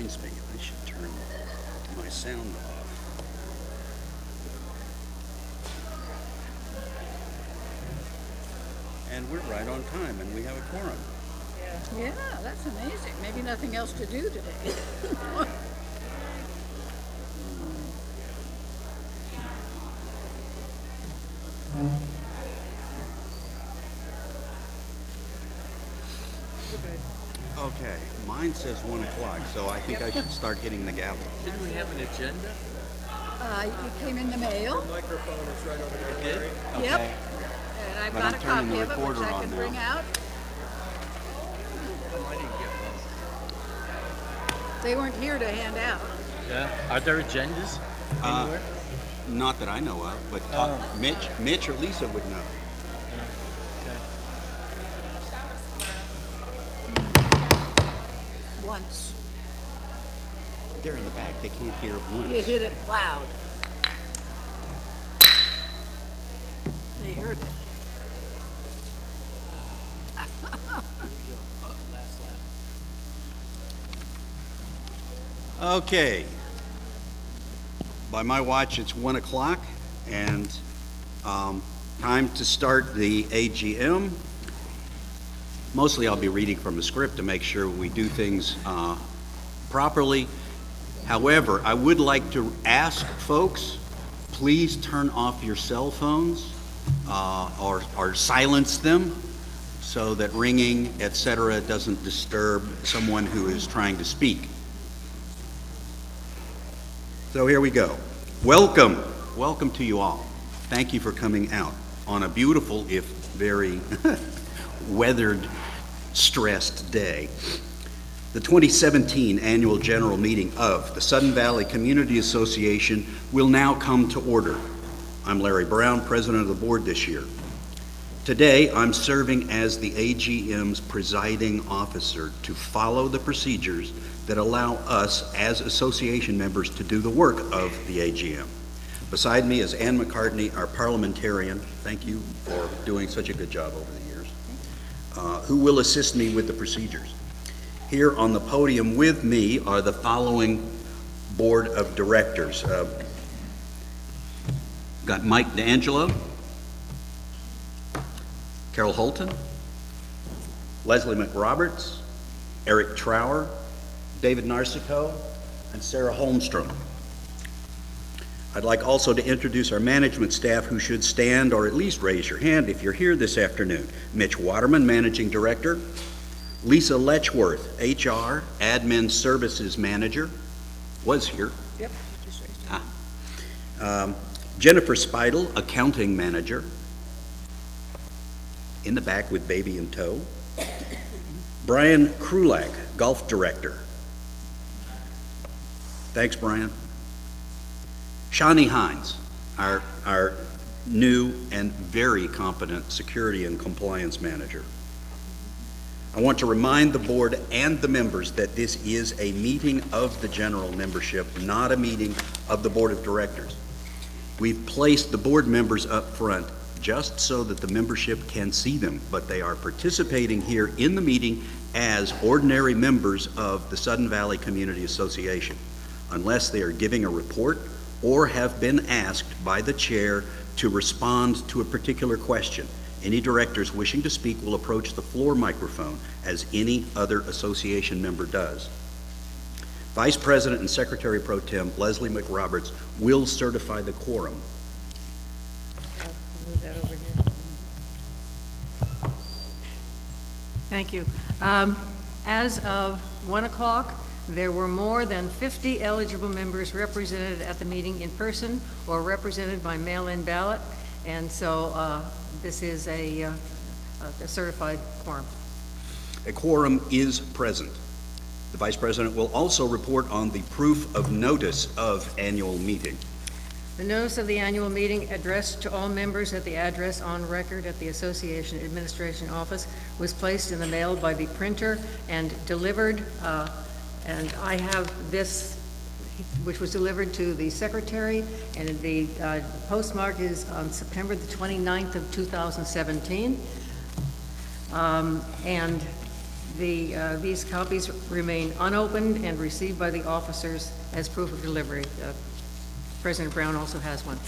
reminds me, I should turn my sound off. And we're right on time, and we have a quorum. Yeah, that's amazing. Maybe nothing else to do today. Okay, mine says 1 o'clock, so I think I should start hitting the gavel. Didn't we have an agenda? It came in the mail. The microphone is right over there. Did? Yep. Okay. And I've But got I'm a turning copy the of it, which recorder I on can now. bring out. Oh, I didn't get one. They weren't here to hand out. Yeah. Are there agendas anywhere? Not that I know of, but Mitch or Lisa would know. Okay. Once. They're in the back, they can't hear it You once. hit it loud. They heard it. Okay. By my watch, it's 1 o'clock, and time to start the AGM. Mostly I'll be reading from the script to make sure we do things properly. However, I would like to ask folks, please turn off your cell phones or silence them so that ringing, etc., doesn't disturb someone who is trying to speak. So here we go. Welcome to you all. Thank you for coming out on a beautiful, if very weathered, stressed day. The 2017 Annual General Meeting of the Sudden Valley Community Association will now come to order. I'm Larry Brown, President of the Board this year. Today, I'm serving as the AGM's presiding officer to follow the procedures that allow us as association members to do the work of the AGM. Beside me is Ann McCartney, our parliamentarian. Thank you for doing such a good job over the years, who will assist me with the procedures. Here on the podium with me are the following board of directors. Got Mike D'Angelo, Carol Holton, Leslie McRoberts, Eric Trower, David Narcico, and Sarah Holmstrom. I'd like also to introduce our management staff who should stand or at least raise your hand if you're here this afternoon. Mitch Waterman, Managing Director. Lisa Letchworth, HR, Admin Services Manager, was here. Yep. Just raised it. Jennifer Speidel, Accounting Manager. In the back with baby in tow. Brian Krulak, Golf Director. Thanks, Brian. Shani Hines, our new and very competent Security and Compliance Manager. I want to remind the board and the members that this is a meeting of the general membership, not a meeting of the board of directors. We've placed the board members up front just so that the membership can see them, but they are participating here in the meeting as ordinary members of the Sudden Valley Community Association, unless they are giving a report or have been asked by the chair to respond to a particular question. Any directors wishing to speak will approach the floor microphone as any other association member does. Vice President and Secretary Pro Tem Leslie McRoberts will certify the quorum. I'll move that over here. Thank you. As of 1 o'clock, there were more than 50 eligible members represented at the meeting in person or represented by mail-in ballot, and so this is a certified quorum. A quorum is present. The Vice President will also report on the proof of notice of annual meeting. The notice of the annual meeting addressed to all members at the address on record at the Association Administration Office was placed in the mail by the printer and delivered, and I have this, which was delivered to the Secretary, and the postmark is on September the 29th of 2017. And These copies remain unopened and received by the officers as proof of delivery. President Brown also has one.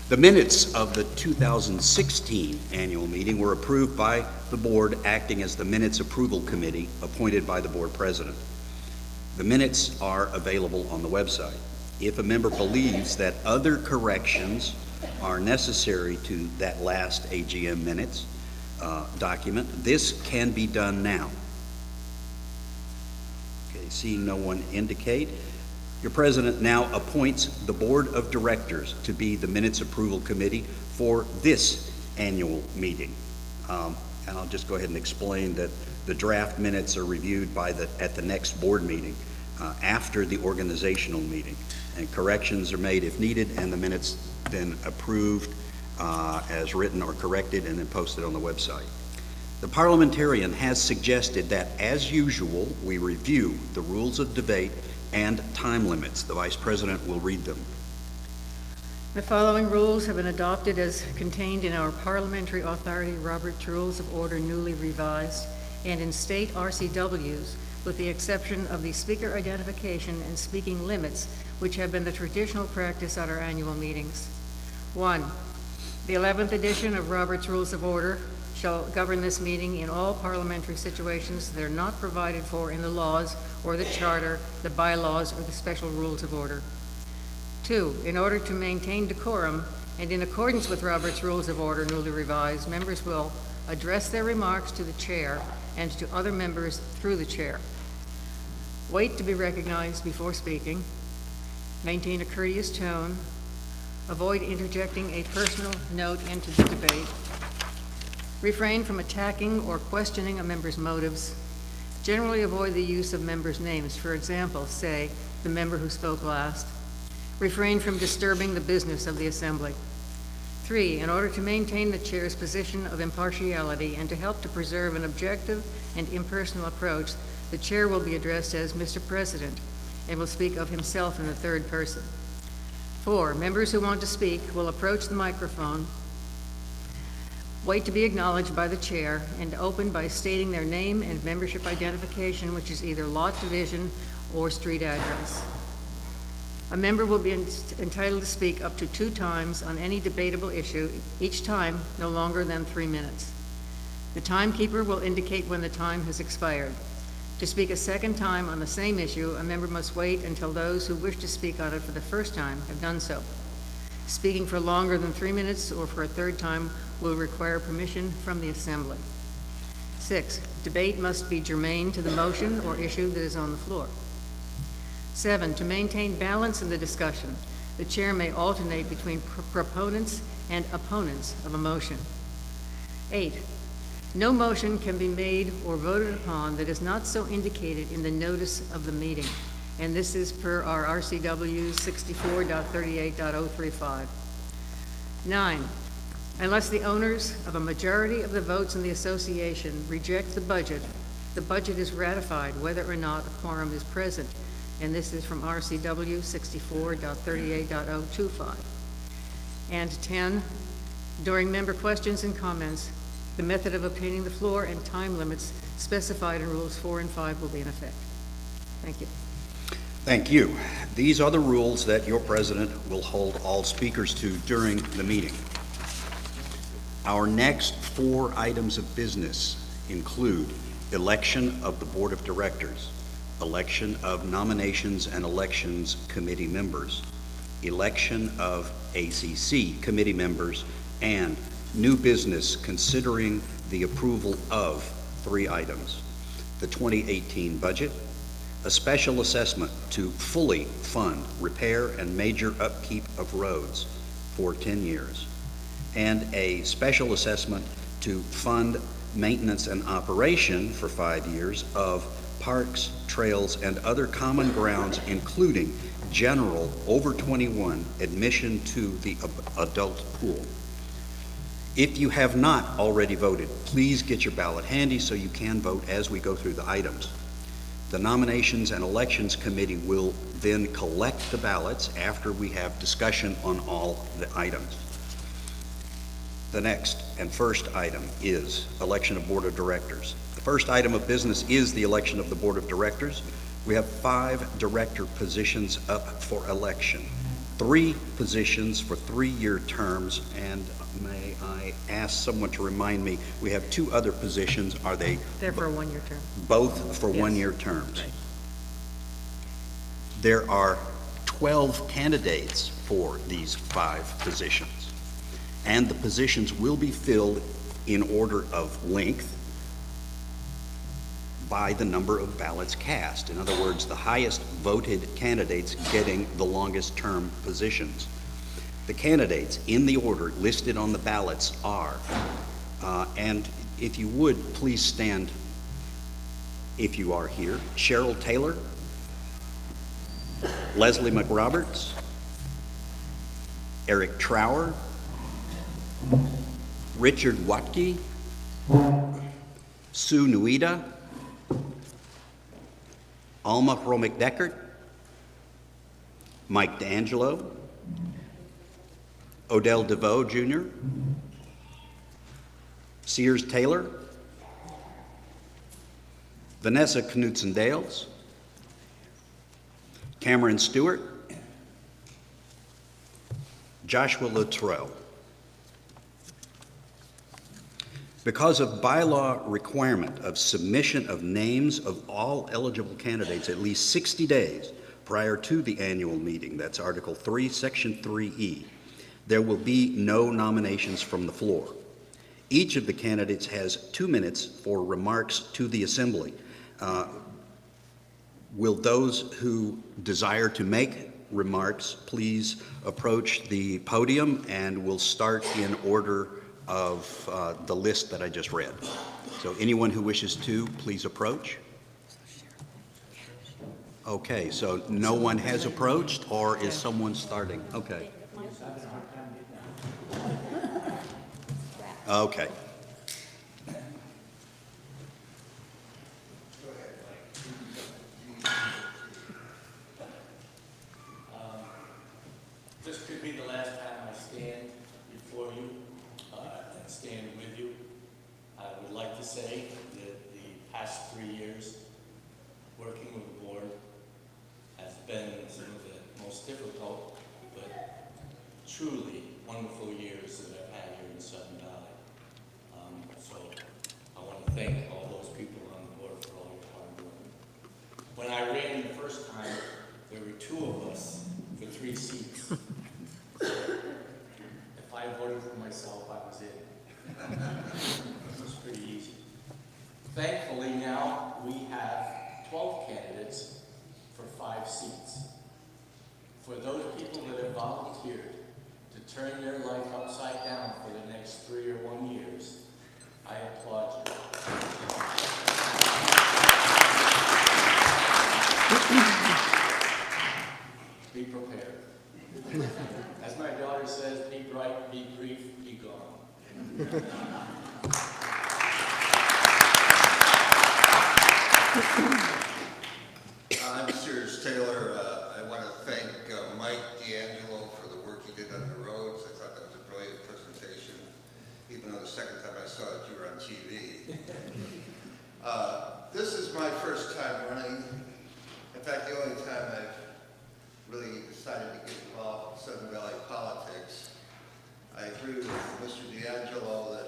The minutes of the 2016 annual meeting were approved by the board acting as the minutes approval committee appointed by the board president. The minutes are available on the website. If a member believes that other corrections are necessary to that last AGM minutes document, this can be done now. Okay, seeing no one indicate, your president now appoints the board of directors to be the minutes approval committee for this annual meeting. And I'll just go ahead and explain that the draft minutes are reviewed at the next board meeting after the organizational meeting, and corrections are made if needed, and the minutes then approved as written or corrected and then posted on the website. The parliamentarian has suggested that, as usual, we review the rules of debate and time limits. The Vice President will read them. The following rules have been adopted as contained in our Parliamentary Authority Robert's Rules of Order newly revised and in state RCWs, with the exception of the speaker identification and speaking limits, which have been the traditional practice at our annual meetings. 1. The 11th edition of Robert's Rules of Order shall govern this meeting in all parliamentary situations that are not provided for in the laws or the charter, the bylaws, or the special rules of order. 2, in order to maintain decorum and in accordance with Robert's Rules of Order newly revised, members will address their remarks to the chair and to other members through the chair. Wait to be recognized before speaking. Maintain a courteous tone. Avoid interjecting a personal note into the debate. Refrain from attacking or questioning a member's motives. Generally avoid the use of members' names. For example, say, the member who spoke last. Refrain from disturbing the business of the assembly. 3, in order to maintain the chair's position of impartiality and to help to preserve an objective and impersonal approach, the chair will be addressed as Mr. President and will speak of himself in the third person. 4, members who want to speak will approach the microphone, wait to be acknowledged by the chair, and open by stating their name and membership identification, which is either lot division or street address. A member will be entitled to speak up to 2 times on any debatable issue, each time no longer than 3 minutes. The timekeeper will indicate when the time has expired. To speak a second time on the same issue, a member must wait until those who wish to speak on it for the first time have done so. Speaking for longer than 3 minutes or for a third time will require permission from the assembly. 6, debate must be germane to the motion or issue that is on the floor. 7, to maintain balance in the discussion, the chair may alternate between proponents and opponents of a motion. 8, no motion can be made or voted upon that is not so indicated in the notice of the meeting, and this is per our RCW 64.38.035. 9, unless the owners of a majority of the votes in the association reject the budget is ratified whether or not a quorum is present, and this is from RCW 64.38.025. And 10, during member questions and comments, the method of obtaining the floor and time limits specified in Rules 4 and 5 will be in effect. Thank you. Thank you. These are the rules that your president will hold all speakers to during the meeting. Our next 4 items of business include election of the Board of Directors, election of Nominations and Elections Committee members, election of ACC committee members, and new business considering the approval of 3 items: the 2018 budget, a special assessment to fully fund repair and major upkeep of roads for 10 years, and a special assessment to fund maintenance and operation for 5 years of parks, trails, and other common grounds, including general over 21 admission to the adult pool. If you have not already voted, please get your ballot handy so you can vote as we go through the items. The Nominations and Elections Committee will then collect the ballots after we have discussion on all the items. The next and first item is election of Board of Directors. The first item of business is the election of the Board of Directors. We have 5 director positions up for election, 3 positions for 3-year terms, and may I ask someone to remind me, we have 2 other positions. Are they They're for a one-year term. both for Yes. 1-year terms? Right. There are 12 candidates for these 5 positions, and the positions will be filled in order of length by the number of ballots cast. In other words, the highest voted candidates getting the longest term positions. The candidates in the order listed on the ballots are, and if you would, please stand if you are here, Cheryl Taylor, Leslie McRoberts, Eric Trower, Richard Watke, Sue Nuida, Alma Romick-Deckert, Mike D'Angelo, Odell DeVoe Jr., Sears Taylor, Vanessa Knutson-Dales, Cameron Stewart, Joshua Luttrell. Because of bylaw requirement of submission of names of all eligible candidates at least 60 days prior to the annual meeting, that's Article 3, Section 3E, there will be no nominations from the floor. Each of the candidates has 2 minutes for remarks to the assembly. Will those who desire to make remarks please approach the podium, and we'll start in order of the list that I just read. So anyone who wishes to, please approach. Okay, so no one has approached, or is someone starting? Okay. Okay. This could be the last time I stand before you and stand with you. I would like to say that the past 3 years working with the board has been some of the most difficult but truly wonderful years that I've had here in Sudden Valley. So I want to thank all those people on the board for all your hard work. When I ran the first time, there were 2 of us for 3 seats. If I voted for myself, I was in. It was pretty easy. Thankfully, now we have 12 candidates for 5 seats. For those people that have volunteered to turn their life upside down for the next 3 or 1 years, I applaud you. Be prepared. As my daughter says, be bright, be brief, be gone. I'm Sears Taylor. I want to thank Mike D'Angelo for the work he did on the roads. I thought that was a brilliant presentation, even though the second time I saw it, you were on TV. This is my first time running. In fact, the only time I've really decided to get involved in Sudden Valley politics. I agree with Mr. D'Angelo that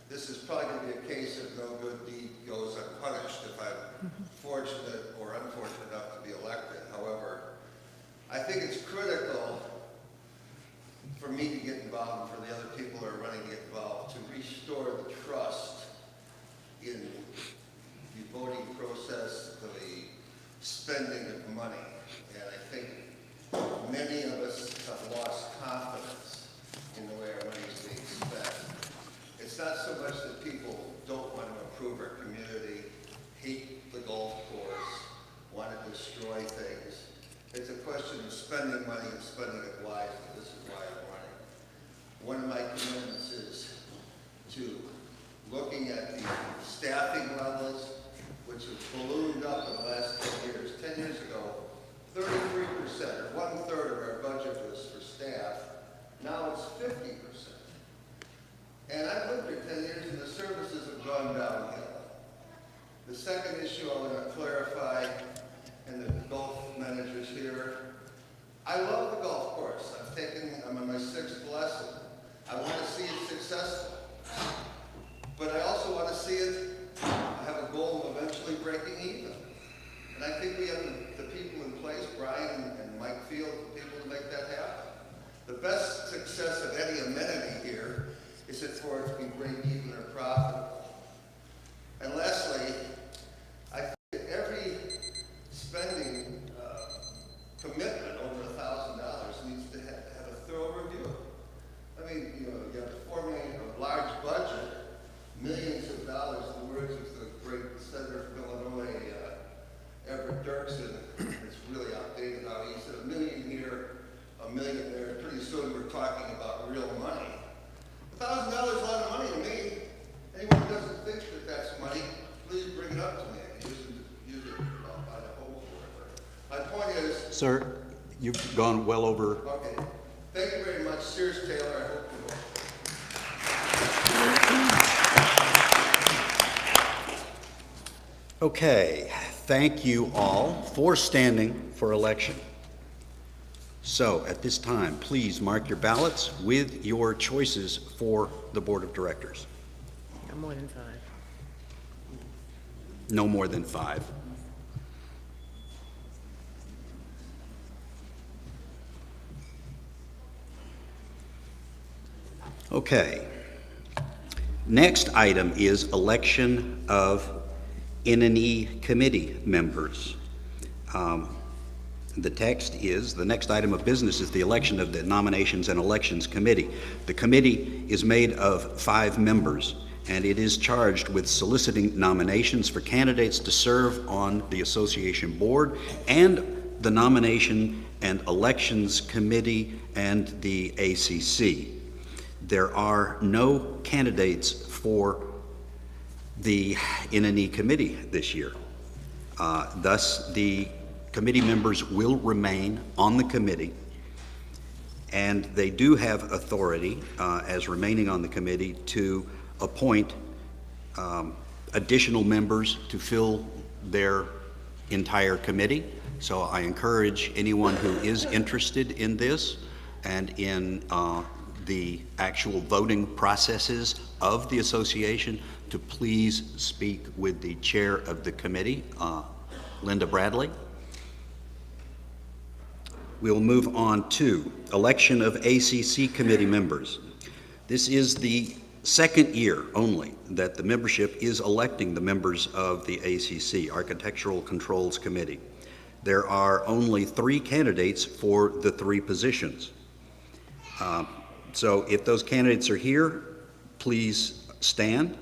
this is probably going to be a case of no good deed goes unpunished if I'm fortunate or unfortunate enough to be elected. However, I think it's critical for me to get involved and for the other people who are running to get involved to restore the trust in the voting process, the spending of money. And I think many of us have lost confidence in the way our money is being spent. It's not so much that people don't want to improve our community, hate the golf course, want to destroy things. It's a question of spending money and spending it wisely. This is why I'm running. One of my commitments is to looking at the staffing levels, which have ballooned up in the last 10 years. 10 years ago, 33%, or 1/3 of our budget was for staff. Now it's 50%. The second issue I want to clarify, and the golf managers here, I love the golf course. I'm on my 6th lesson. I want to see it successful. But I also want to see it, I have a goal of eventually breaking even. And I think we have the people in place, Brian and Mike Field, the people to make that happen. The best success of any amenity here is for it to be break even or profitable. And lastly, I think that every spending commitment over $1,000 needs to have a thorough review. I mean, you have forming a large budget, millions of dollars, in the words of the great senator from Illinois, Everett Dirksen. It's really outdated now. He said $1 million here, $1 million there. Pretty soon we're talking about real money. $1,000 is a lot of money to me. Anyone who doesn't think that that's money, please bring it up to me. Use it by the hole or whatever. My point is, Sir, you've gone well over. okay, thank you very much. Sears Taylor, I hope you will. Okay, thank you all for standing for election. So at this time, please mark your ballots with your choices for the Board of Directors. No more than 5. No more than 5. Okay. Next item is election of N&E committee members. The text is, the next item of business is the election of the Nominations and Elections Committee. The committee is made of 5 members, and it is charged with soliciting nominations for candidates to serve on the association board and the Nomination and Elections Committee and the ACC. There are no candidates for the N&E committee this year. Thus, the committee members will remain on the committee, and they do have authority, as remaining on the committee, to appoint additional members to fill their entire committee. So I encourage anyone who is interested in this and in the actual voting processes of the association to please speak with the chair of the committee, Linda Bradley. We will move on to election of ACC committee members. This is the second year only that the membership is electing the members of the ACC, Architectural Controls Committee. There are only 3 candidates for the 3 positions. So if those candidates are here, please stand.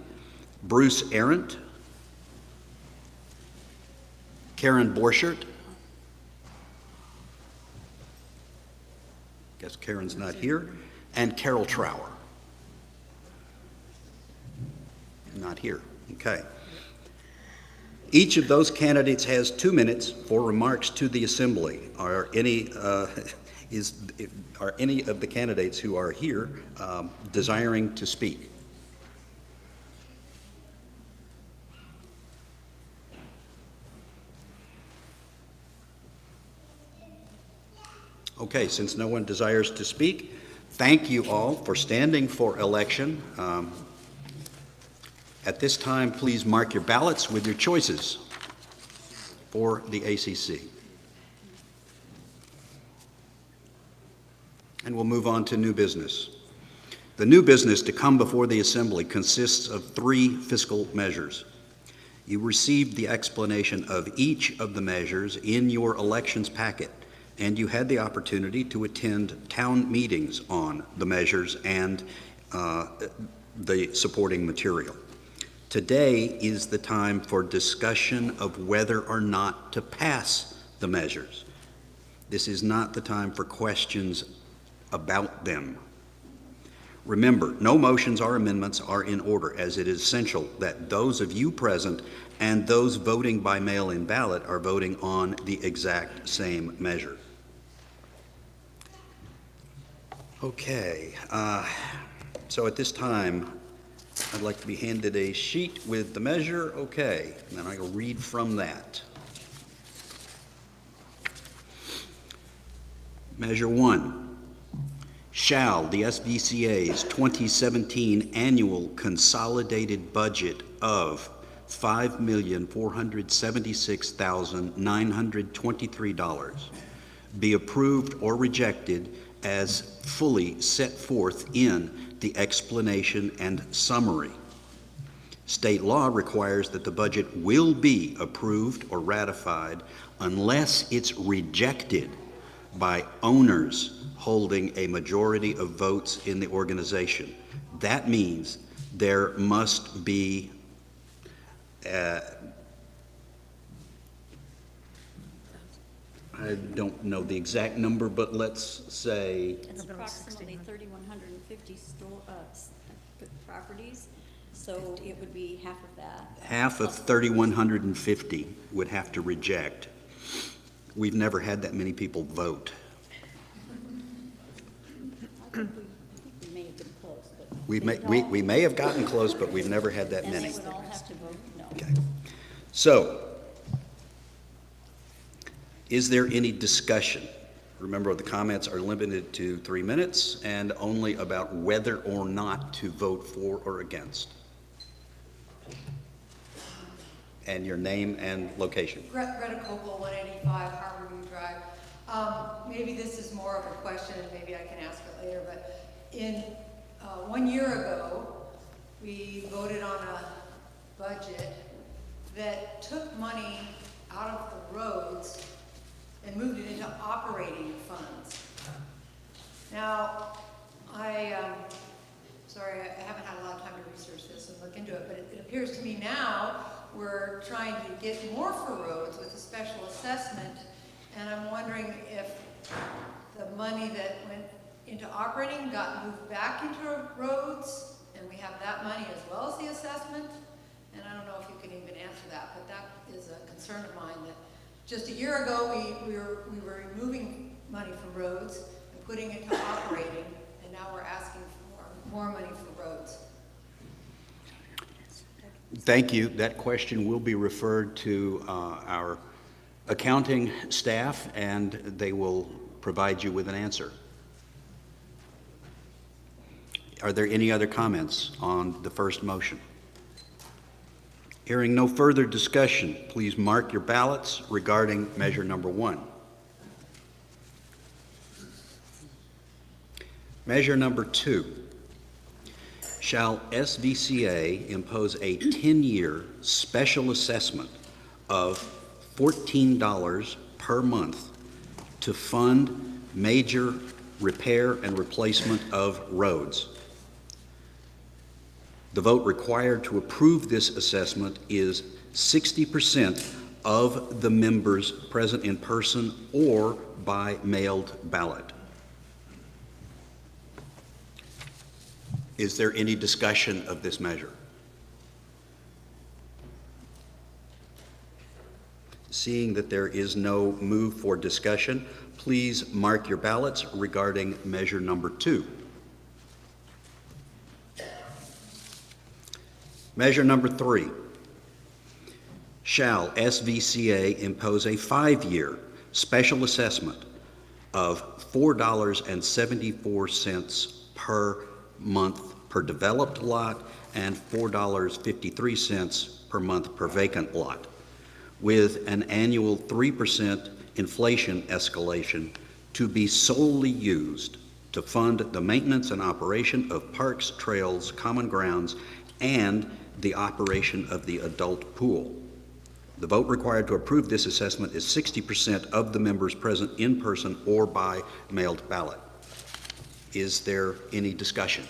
Bruce Arendt, Karen Borchert. Guess Karen's not here. And Carol Trower. Not here. Okay. Each of those candidates has 2 minutes for remarks to the assembly. Are any of the candidates who are here desiring to speak? Okay, since no one desires to speak, thank you all for standing for election. At this time, please mark your ballots with your choices for the ACC. And we'll move on to new business. The new business to come before the Assembly consists of 3 fiscal measures. You received the explanation of each of the measures in your elections packet, and you had the opportunity to attend town meetings on the measures and the supporting material. Today is the time for discussion of whether or not to pass the measures. This is not the time for questions about them. Remember, no motions or amendments are in order, as it is essential that those of you present and those voting by mail-in ballot are voting on the exact same measure. Okay, so at this time, I'd like to be handed a sheet with the measure, okay, and then I'll read from that. Measure 1. Shall the SVCA's 2017 annual consolidated budget of $5,476,923 be approved or rejected as fully set forth in the explanation and summary? State law requires that the budget will be approved or ratified unless it's rejected by owners holding a majority of votes in the organization. That means there must be I don't know the exact number, but let's say It's approximately 3,150 properties, so it would be half of that. half of 3,150 would have to reject. We've never had that many people vote. I think we may have been close, but. We may have gotten close, but we've never had that And many. they would all have to vote no. Okay. So, is there any discussion? Remember, the comments are limited to 3 minutes and only about whether or not to vote for or against. And your name and location. Greta Copel, 185 Harborview Drive. Maybe this is more of a question, and maybe I can ask it later, but in 1 year ago, we voted on a budget that took money out of the roads and moved it into operating funds. Now, sorry, I haven't had a lot of time to research this and look into it, but it appears to me now we're trying to get more for roads with a special assessment, and I'm wondering if the money that went into operating got moved back into roads, and we have that money as well as the assessment, and I don't know if you can even answer that, but that is a concern of mine, that just a year ago, we were removing money from roads and putting it to operating, and now we're asking for more money for roads. Thank you. That question will be referred to our accounting staff, and they will provide you with an answer. Are there any other comments on the first motion? Hearing no further discussion, please mark your ballots regarding measure number 1. Measure number 2. Shall SVCA impose a 10-year special assessment of $14 per month to fund major repair and replacement of roads? The vote required to approve this assessment is 60% of the members present in person or by mailed ballot. Is there any discussion of this measure? Seeing that there is no move for discussion, please mark your ballots regarding measure number 2. Measure number 3. Shall SVCA impose a 5-year special assessment of $4.74 per month per developed lot and $4.53 per month per vacant lot, with an annual 3% inflation escalation to be solely used to fund the maintenance and operation of parks, trails, common grounds, and the operation of the adult pool. The vote required to approve this assessment is 60% of the members present in person or by mailed ballot. Is there any discussion?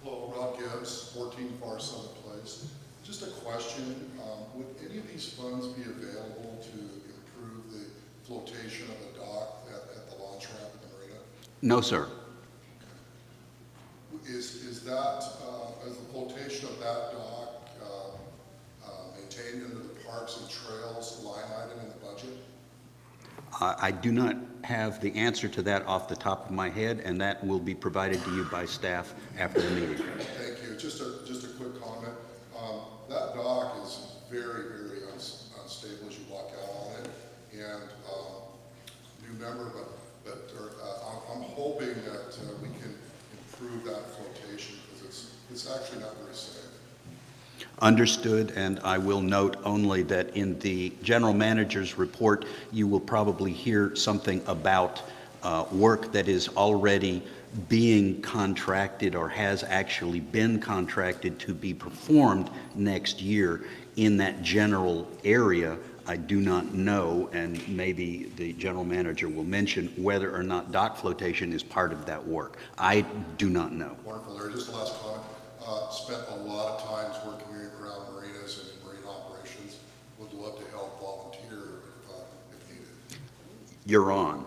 Hello, Rob Gibbs, 14 Far Summit Place. Just a question, would any of these funds be available to improve the flotation of the dock at the launch ramp at the marina? No, sir. Is that, is the flotation of that dock maintained into the park Parks and Trails line item in the budget? I do not have the answer to that off the top of my head, and that will be provided to you by staff after the meeting. Thank you. Just a quick comment. That dock is very, very unstable as you walk out on it. And new member, but I'm hoping that we can improve that flotation because it's actually not very safe. Understood, and I will note only that in the general manager's report, you will probably hear something about work that is already being contracted or has actually been contracted to be performed next year in that general area. I do not know, and maybe the general manager will mention whether or not dock flotation is part of that work. I do not know. Wonderful, Larry. Just the last comment. Spent a lot of times working around marinas and in marine operations. Would love to help volunteer if needed. You're on.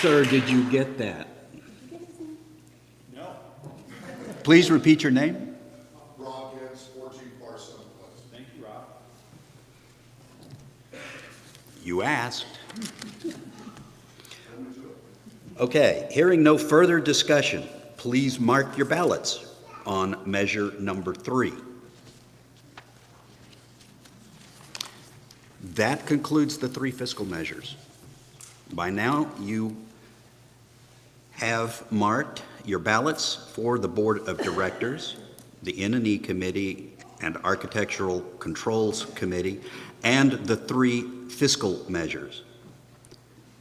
Sir, did you get that? No. Please repeat your name. Rob Gibbs, 14 Far Southern Place. Thank you, Rob. You asked. Okay, hearing no further discussion, please mark your ballots on measure number 3. That concludes the 3 fiscal measures. By now, you have marked your ballots for the Board of Directors, the N&E Committee, and Architectural Controls Committee, and the 3 fiscal measures.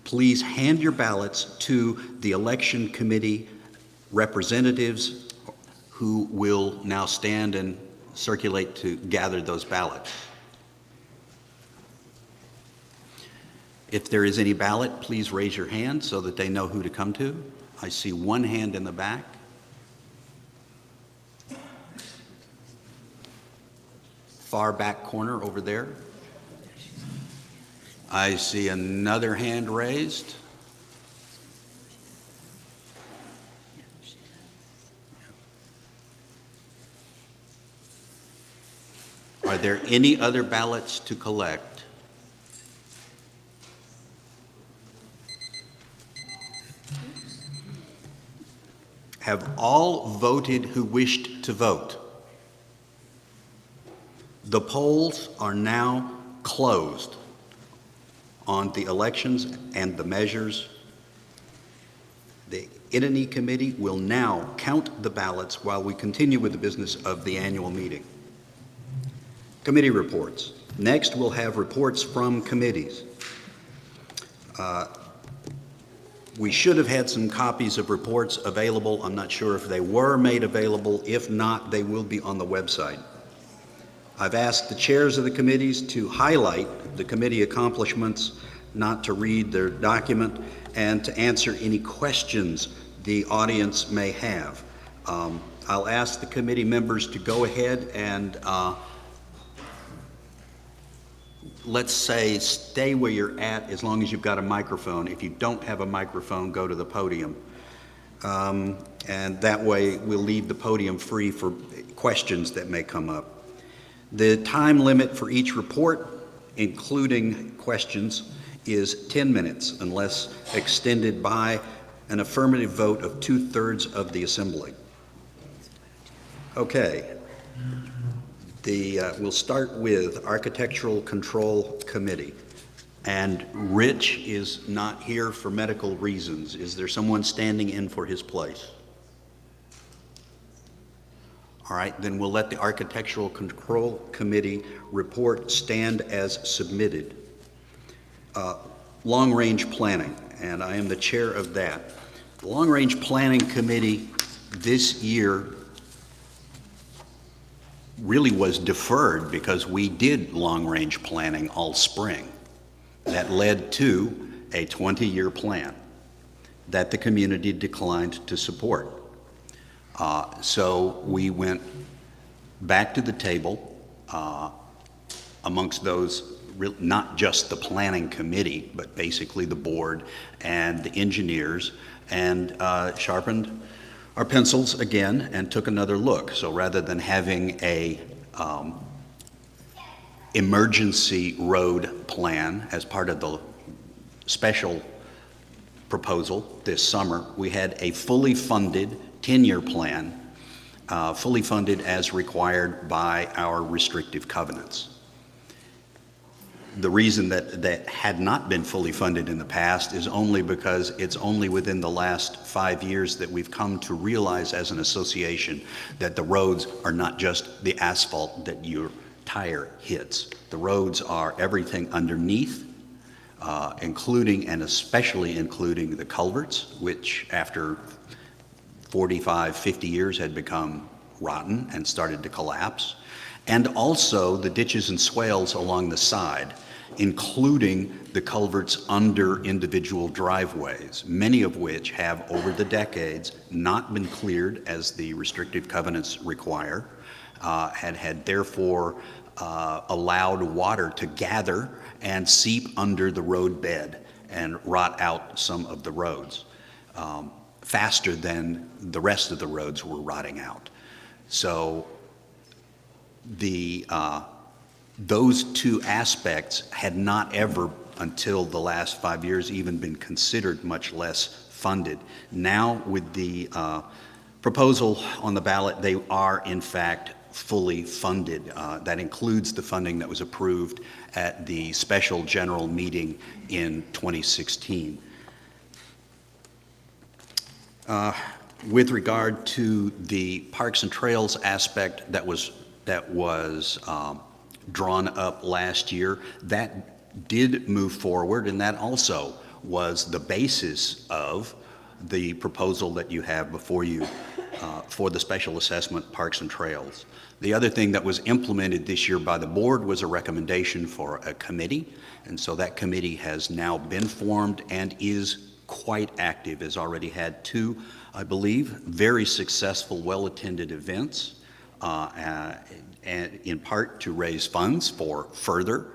Please hand your ballots to the election committee representatives who will now stand and circulate to gather those ballots. If there is any ballot, please raise your hand so that they know who to come to. I see one hand in the back. Far back corner over there. I see another hand raised. Are there any other ballots to collect? Have all voted who wished to vote? The polls are now closed on the elections and the measures. The N&E Committee will now count the ballots while we continue with the business of the annual meeting. Committee reports. Next, we'll have reports from committees. We should have had some copies of reports available. I'm not sure if they were made available. If not, they will be on the website. I've asked the chairs of the committees to highlight the committee accomplishments, not to read their document, and to answer any questions the audience may have. I'll ask the committee members to go ahead and let's say stay where you're at as long as you've got a microphone. If you don't have a microphone, go to the podium. And that way we'll leave the podium free for questions that may come up. The time limit for each report, including questions, is 10 minutes unless extended by an affirmative vote of 2/3 of the assembly. Okay. We'll start with Architectural Control Committee. And Rich is not here for medical reasons. Is there someone standing in for his place? All right, then we'll let the Architectural Control Committee report stand as submitted. Long-range planning, and I am the chair of that. The Long-Range Planning Committee this year really was deferred because we did long-range planning all spring. That led to a 20-year plan that the community declined to support. So we went back to the table amongst those, not just the planning committee, but basically the board and the engineers, and sharpened our pencils again and took another look. So rather than having a emergency road plan as part of the special proposal this summer, we had a fully funded 10-year plan, fully funded as required by our restrictive covenants. The reason that had not been fully funded in the past is only because it's only within the last 5 years that we've come to realize as an association that the roads are not just the asphalt that your tire hits. The roads are everything underneath, including and especially including the culverts, which after 45, 50 years had become rotten and started to collapse, and also the ditches and swales along the side, including the culverts under individual driveways, many of which have over the decades not been cleared as the restrictive covenants require, had therefore allowed water to gather and seep under the road bed and rot out some of the roads faster than the rest of the roads were rotting out. So those two aspects had not ever, until the last 5 years, even been considered, much less funded. Now, with the proposal on the ballot, they are in fact fully funded. That includes the funding that was approved at the special general meeting in 2016. With regard to the Parks and Trails aspect that was drawn up last year, that did move forward, and that also was the basis of the proposal that you have before you for the special assessment Parks and Trails. The other thing that was implemented this year by the board was a recommendation for a committee, and so that committee has now been formed and is quite active, has already had 2, I believe, very successful, well-attended events, and in part to raise funds for further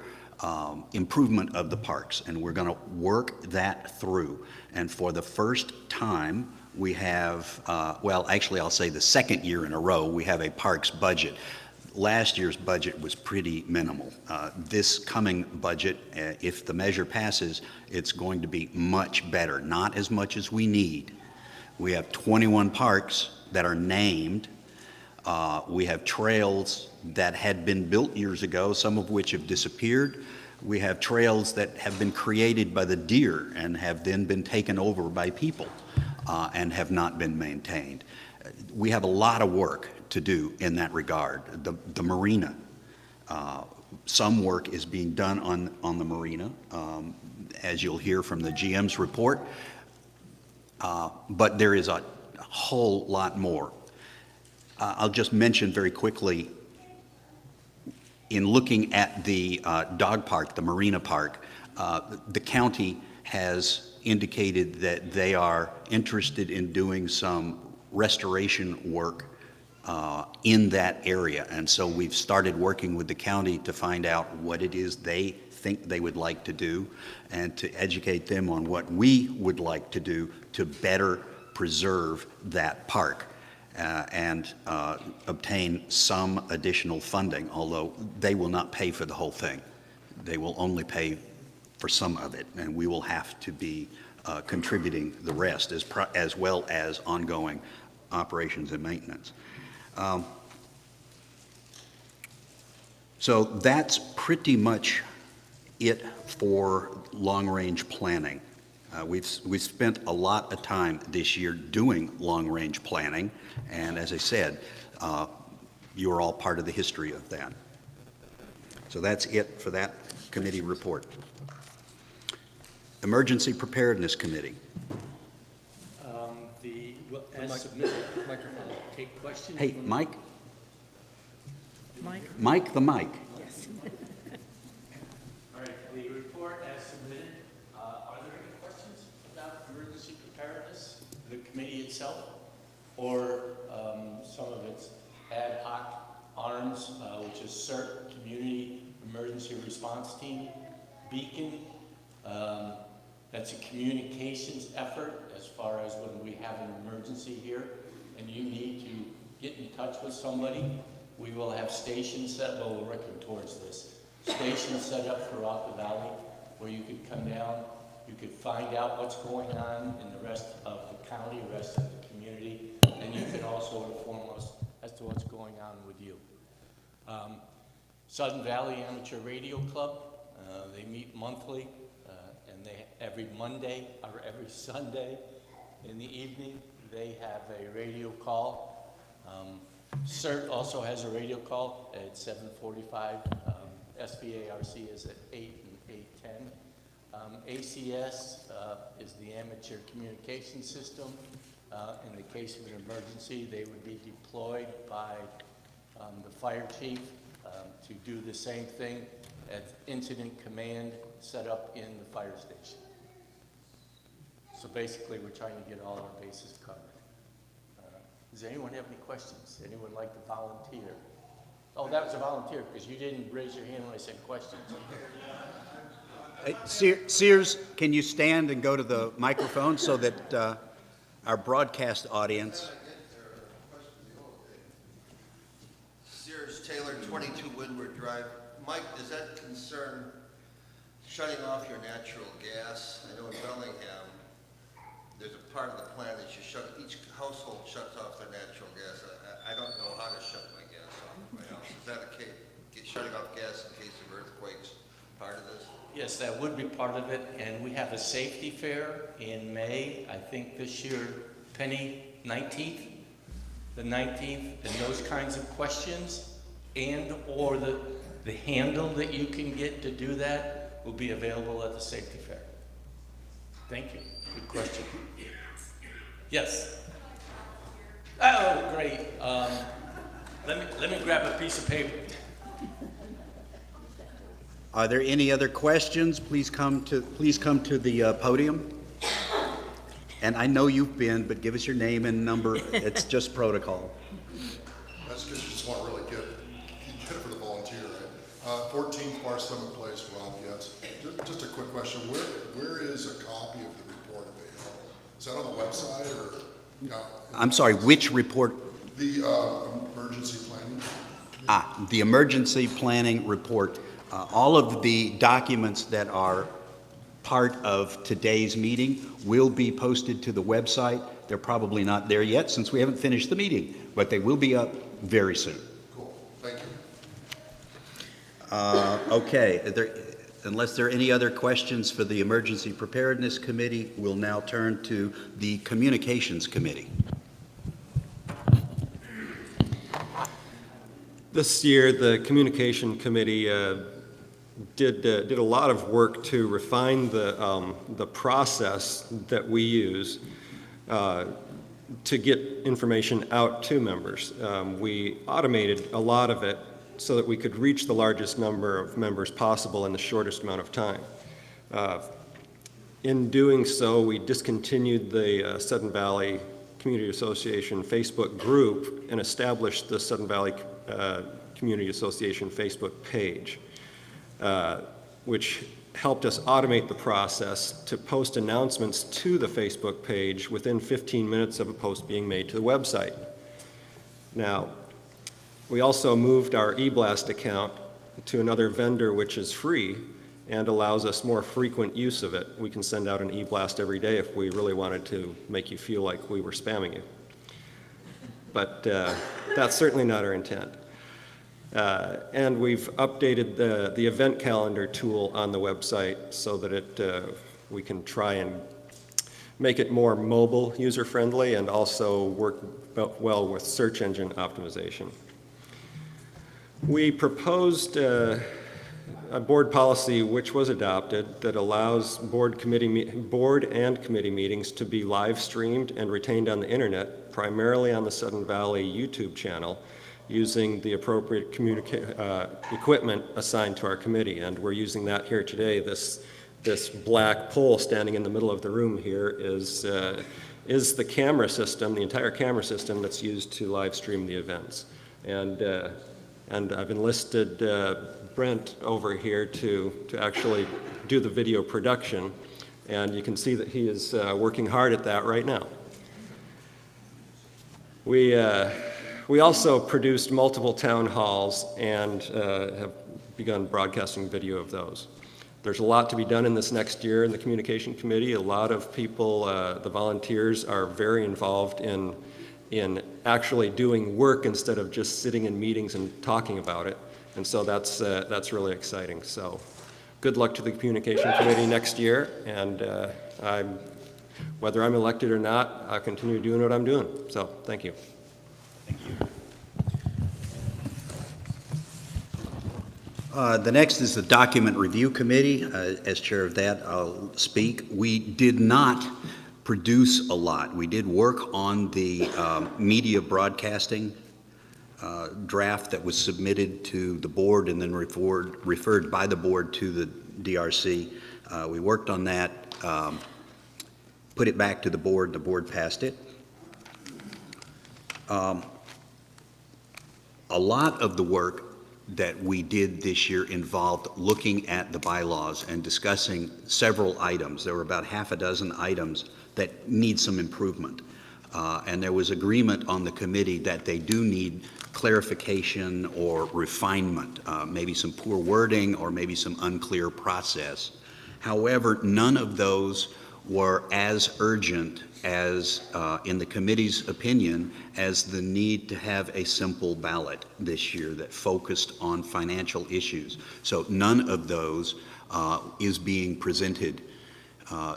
improvement of the parks, and we're going to work that through. And for the first time, we have, well, actually I'll say the second year in a row, we have a parks budget. Last year's budget was pretty minimal. This coming budget, if the measure passes, it's going to be much better, not as much as we need. We have 21 parks that are named. We have trails that had been built years ago, some of which have disappeared. We have trails that have been created by the deer and have then been taken over by people and have not been maintained. We have a lot of work to do in that regard. The marina, some work is being done on the marina, as you'll hear from the GM's report, but there is a whole lot more. I'll just mention very quickly, in looking at the dog park, the marina park, the county has indicated that they are interested in doing some restoration work in that area. And so we've started working with the county to find out what it is they think they would like to do and to educate them on what we would like to do to better preserve that park. And obtain some additional funding, although they will not pay for the whole thing. They will only pay for some of it, and we will have to be contributing the rest, as well as ongoing operations and maintenance. So that's pretty much it for long-range planning. We've spent a lot of time this year doing long-range planning, and as I said, you're all part of the history of that. So that's it for that committee report. Emergency Preparedness Committee. As submitted, take questions. Hey, Mike? Mike? Mike the mic. Yes. All right, the report as submitted. Are there any questions about emergency preparedness, the committee itself, or some of its ad hoc arms, which is CERT, Community Emergency Response Team, Beacon? That's a communications effort as far as when we have an emergency here, and you need to get in touch with somebody, we will have stations set, well, we're working towards this, stations set up throughout the valley where you could come down, you could find out what's going on in the rest of the county, the rest of the community, and you can also inform us as to what's going on with you. Sudden Valley Amateur Radio Club, they meet monthly, and they every Monday or every Sunday in the evening, they have a radio call. CERT also has a radio call at 7:45. SVARC is at 8 and 8:10. ACS is the Amateur Communication System. In the case of an emergency, they would be deployed by the fire chief to do the same thing as incident command set up in the fire station. So basically, we're trying to get all our bases covered. Does anyone have any questions? Anyone like to volunteer? Oh, that was a volunteer, because you didn't raise your hand when I said questions. Sears, can you stand and go to the microphone so that our broadcast audience... Sears Taylor, 22 Windward Drive. Mike, does that concern shutting off your natural gas? I know in Bellingham, there's a part of the plan that you shut, each household shuts off their natural gas. I don't know how to shut my gas off in my house. Is that a case, shutting off gas in case of earthquakes part of this? Yes, that would be part of it, and we have a safety fair in May, I think this year, Penny, 19th, the 19th, and those kinds of questions, and or the handle that you can get to do that will be available at the safety fair. Thank you. Good question. Yes. Oh, great. Let me grab a piece of paper. Are there any other questions? Please come to the podium. And I know you've been, but give us your name and number. It's just protocol. That's because you just want to really get it for the volunteer, right? 14 Far Summit Place, Rob Getz. Just a quick question. Where is a copy of the report available? Is that on the website or? No? I'm sorry, which report? The emergency planning. The emergency planning report. All of the documents that are part of today's meeting will be posted to the website. They're probably not there yet since we haven't finished the meeting, but they will be up very soon. Cool. Thank you. Okay. Unless there are any other questions for the Emergency Preparedness Committee, we'll now turn to the Communications Committee. This year, the Communication Committee did a lot of work to refine the process that we use to get information out to members. We automated a lot of it so that we could reach the largest number of members possible in the shortest amount of time. In doing so, we discontinued the Sudden Valley Community Association Facebook group and established the Sudden Valley Community Association Facebook page, which helped us automate the process to post announcements to the Facebook page within 15 minutes of a post being made to the website. Now, we also moved our eBlast account to another vendor which is free and allows us more frequent use of it. We can send out an eBlast every day if we really wanted to make you feel like we were spamming you. But that's certainly not our intent. And we've updated the event calendar tool on the website so that we can try and make it more mobile, user-friendly, and also work well with search engine optimization. We proposed a board policy which was adopted that allows board and committee meetings to be live streamed and retained on the internet, primarily on the Sudden Valley YouTube channel, using the appropriate equipment assigned to our committee. And we're using that here today. This black pole standing in the middle of the room here is the camera system, the entire camera system that's used to live stream the events. And I've enlisted Brent over here to actually do the video production, and you can see that he is working hard at that right now. We also produced multiple town halls and have begun broadcasting video of those. There's a lot to be done in this next year in the Communication Committee. A lot of people, the volunteers, are very involved in actually doing work instead of just sitting in meetings and talking about it. And so that's really exciting. So good luck to the Communication Committee next year. And whether I'm elected or not, I'll continue doing what I'm doing. So thank you. The next is the Document Review Committee. As chair of that, I'll speak. We did not produce a lot. We did work on the media broadcasting draft that was submitted to the board and then referred by the board to the DRC. We worked on that, put it back to the board passed it. A lot of the work that we did this year involved looking at the bylaws and discussing several items. There were about half a dozen items that need some improvement. And there was agreement on the committee that they do need clarification or refinement, maybe some poor wording or maybe some unclear process. However, none of those were as urgent as, in the committee's opinion, as the need to have a simple ballot this year that focused on financial issues. So none of those is being presented.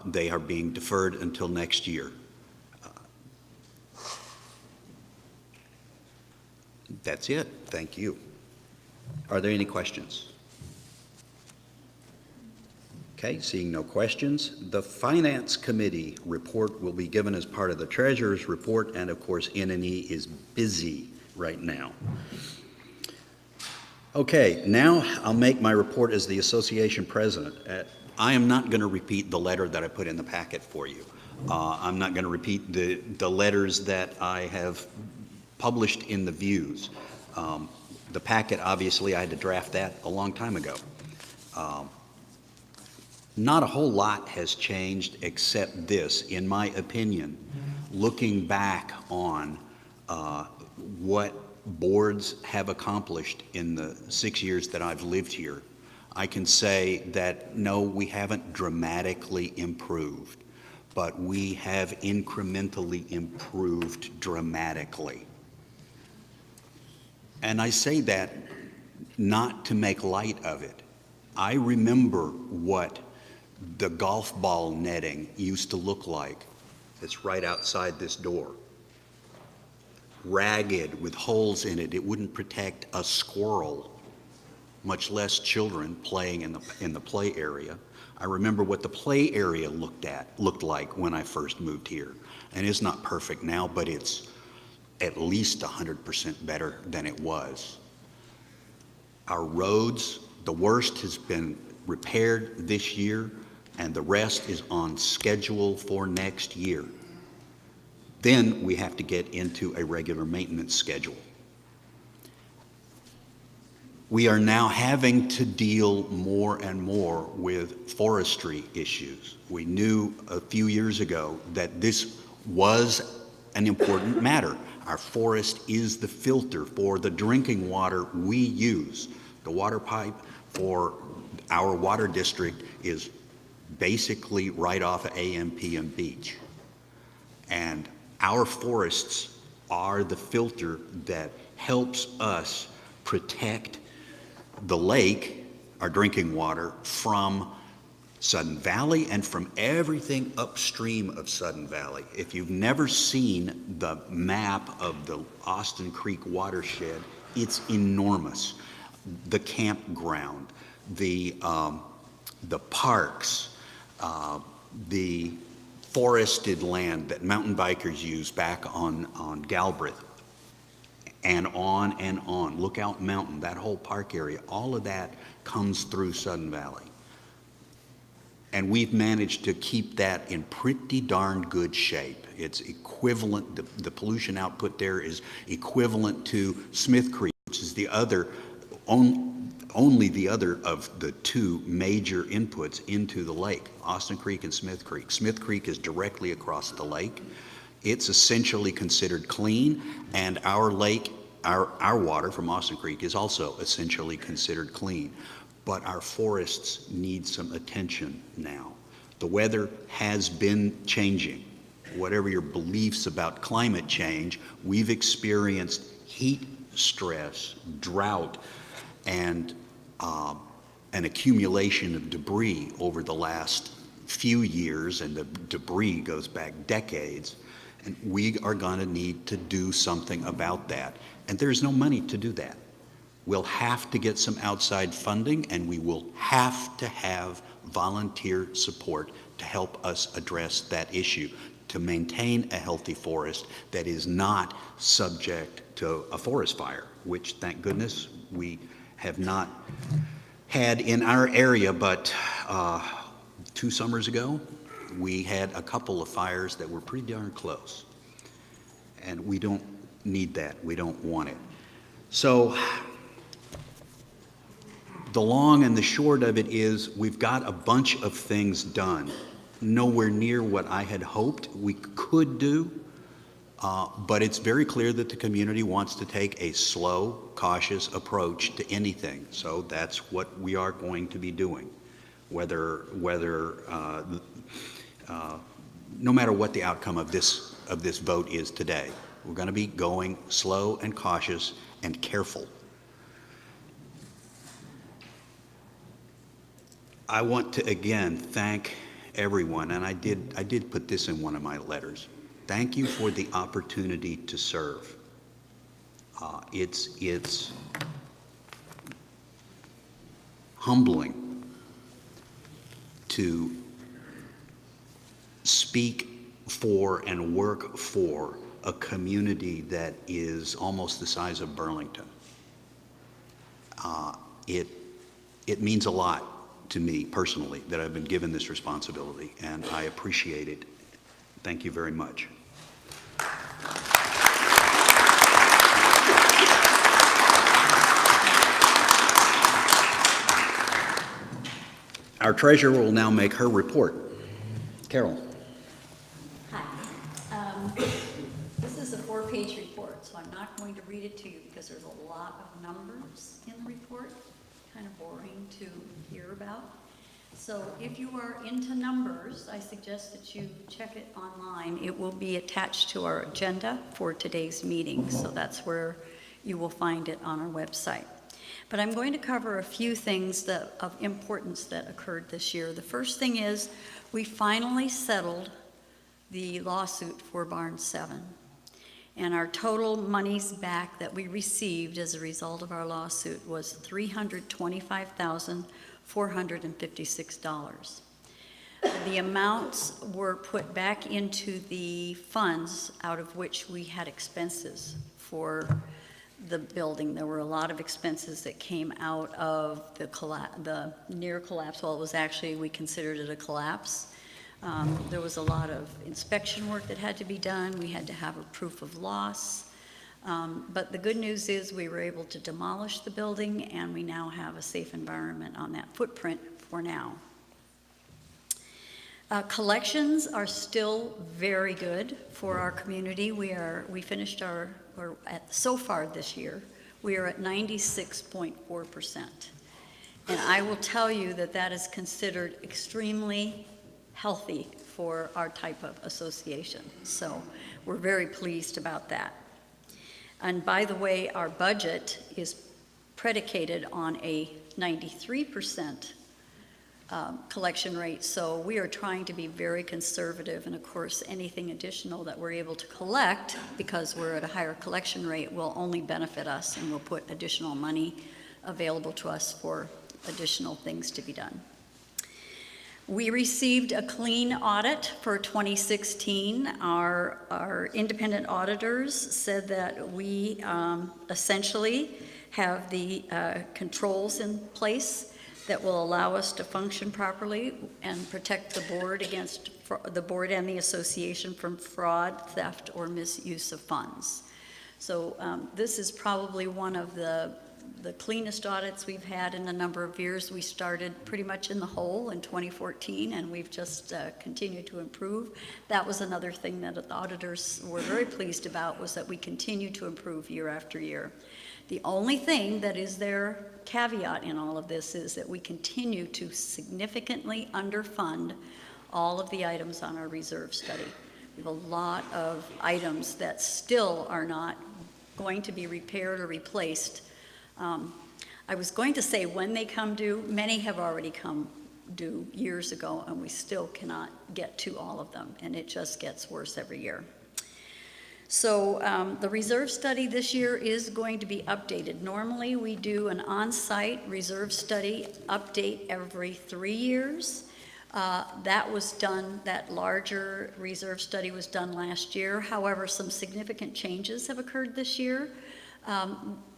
They are being deferred until next year. That's it. Thank you. Are there any questions? Okay, seeing no questions, the Finance Committee report will be given as part of the Treasurer's report, and of course, N&E is busy right now. Okay, now I'll make my report as the association president. I am not going to repeat the letter that I put in the packet for you. I'm not going to repeat the letters that I have published in the views. The packet, obviously, I had to draft that a long time ago. Not a whole lot has changed except this, in my opinion, looking back on what boards have accomplished in the 6 years that I've lived here. I can say that no, we haven't dramatically improved, but we have incrementally improved dramatically. And I say that not to make light of it. I remember what the golf ball netting used to look like. It's right outside this door. Ragged with holes in it. It wouldn't protect a squirrel, much less children playing in the play area. I remember what the play area looked like when I first moved here. And it's not perfect now, but it's at least 100% better than it was. Our roads, the worst has been repaired this year, and the rest is on schedule for next year. Then we have to get into a regular maintenance schedule. We are now having to deal more and more with forestry issues. We knew a few years ago that this was an important matter. Our forest is the filter for the drinking water we use. The water pipe for our water district is basically right off of AMPM Beach. And our forests are the filter that helps us protect the lake, our drinking water, from Sudden Valley and from everything upstream of Sudden Valley. If you've never seen the map of the Austin Creek watershed, it's enormous. The campground, the parks, the forested land that mountain bikers use back on Galbraith, and on and on. Lookout Mountain, that whole park area, all of that comes through Sudden Valley. And we've managed to keep that in pretty darn good shape. It's equivalent, the pollution output there is equivalent to Smith Creek, which is the other, only the other of the two major inputs into the lake, Austin Creek and Smith Creek. Smith Creek is directly across the lake. It's essentially considered clean, and our lake, our water from Austin Creek is also essentially considered clean. But our forests need some attention now. The weather has been changing. Whatever your beliefs about climate change, we've experienced heat stress, drought, and an accumulation of debris over the last few years, and the debris goes back decades, and we are going to need to do something about that. And there's no money to do that. We'll have to get some outside funding, and we will have to have volunteer support to help us address that issue, to maintain a healthy forest that is not subject to a forest fire, which, thank goodness, we have not had in our area, but 2 summers ago, we had a couple of fires that were pretty darn close. And we don't need that. We don't want it. So the long and the short of it is we've got a bunch of things done. Nowhere near what I had hoped we could do, but it's very clear that the community wants to take a slow, cautious approach to anything. So that's what we are going to be doing, no matter what the outcome of this vote is today. We're going to be going slow and cautious and careful. I want to again thank everyone, and I did put this in one of my letters. Thank you for the opportunity to serve. It's humbling to speak for and work for a community that is almost the size of Burlington. It means a lot to me personally that I've been given this responsibility, and I appreciate it. Thank you very much. Our treasurer will now make her report. Carol. Hi. This is a 4-page report, so I'm not going to read it to you because there's a lot of numbers in the report, kind of boring to hear about. So if you are into numbers, I suggest that you check it online. It will be attached to our agenda for today's meeting, so that's where you will find it on our website. But I'm going to cover a few things of importance that occurred this year. The first thing is we finally settled the lawsuit for Barn 7. And our total monies back that we received as a result of our lawsuit was $325,456. The amounts were put back into the funds out of which we had expenses for the building. There were a lot of expenses that came out of the near collapse. Well, it was actually, we considered it a collapse. There was a lot of inspection work that had to be done. We had to have a proof of loss. But the good news is we were able to demolish the building, and we now have a safe environment on that footprint for now. Collections are still very good for our community. We finished so far this year, we are at 96.4%. And I will tell you that that is considered extremely healthy for our type of association. So we're very pleased about that. And by the way, our budget is predicated on a 93% collection rate, so we are trying to be very conservative, and of course anything additional that we're able to collect, because we're at a higher collection rate, will only benefit us and will put additional money available to us for additional things to be done. We received a clean audit for 2016. Our independent auditors said that we essentially have the controls in place that will allow us to function properly and protect the board against the board and the association from fraud, theft, or misuse of funds. So this is probably one of the the cleanest audits we've had in a number of years. We started pretty much in the hole in 2014, and we've just continued to improve. That was another thing that the auditors were very pleased about, was that we continue to improve year after year. The only thing that is their caveat in all of this is that we continue to significantly underfund all of the items on our reserve study. We have a lot of items that still are not going to be repaired or replaced. I was going to say when they come due, many have already come due years ago, and we still cannot get to all of them, and it just gets worse every year. So the reserve study this year is going to be updated. Normally, we do an on-site reserve study update every 3 years. That was done, that larger reserve study was done last year. However, some significant changes have occurred this year,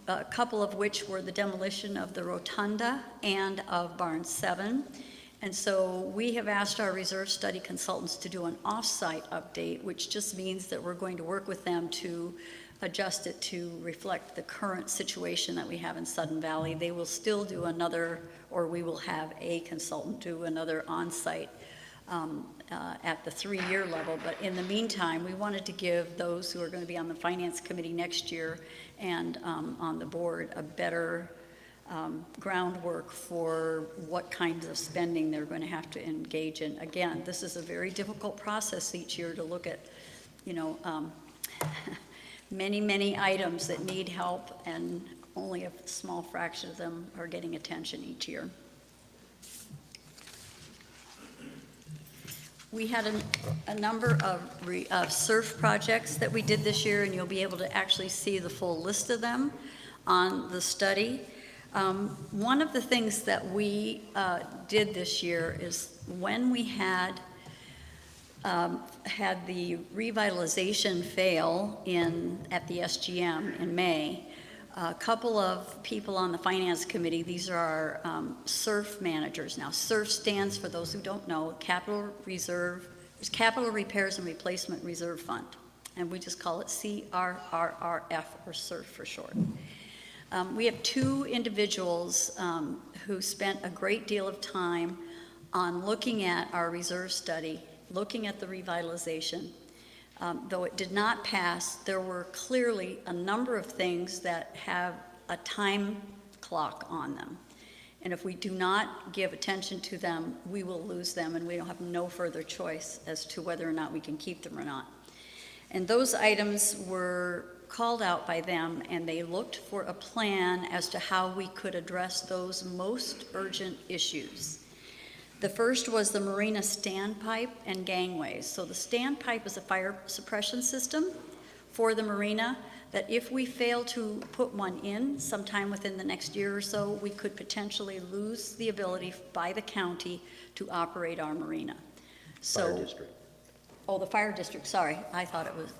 a couple of which were the demolition of the rotunda and of Barn 7. And so we have asked our reserve study consultants to do an off-site update, which just means that we're going to work with them to adjust it to reflect the current situation that we have in Sudden Valley. They will still do another, or we will have a consultant do another on-site at the 3-year level. But in the meantime, we wanted to give those who are going to be on the Finance Committee next year and on the board a better groundwork for what kinds of spending they're going to have to engage in. Again, this is a very difficult process each year to look at, you know, many, many items that need help, and only a small fraction of them are getting attention each year. We had a number of SURF projects that we did this year, and you'll be able to actually see the full list of them on the study. One of the things that we did this year is when we had the revitalization fail at the SGM in May, a couple of people on the Finance Committee, these are our SURF managers. Now, SURF stands, for those who don't know, Capital Repairs and Replacement Reserve Fund, and we just call it CRRRF, or SURF for short. We have 2 individuals who spent a great deal of time on looking at our reserve study, looking at the revitalization. Though it did not pass, there were clearly a number of things that have a time clock on them. And if we do not give attention to them, we will lose them, and we will have no further choice as to whether or not we can keep them or not. And those items were called out by them, and they looked for a plan as to how we could address those most urgent issues. The first was the marina standpipe and gangways. So the standpipe is a fire suppression system for the marina that if we fail to put one in sometime within the next year or so, we could potentially lose the ability by the county to operate our marina. So, Fire district. Oh, the fire district, sorry. I thought it was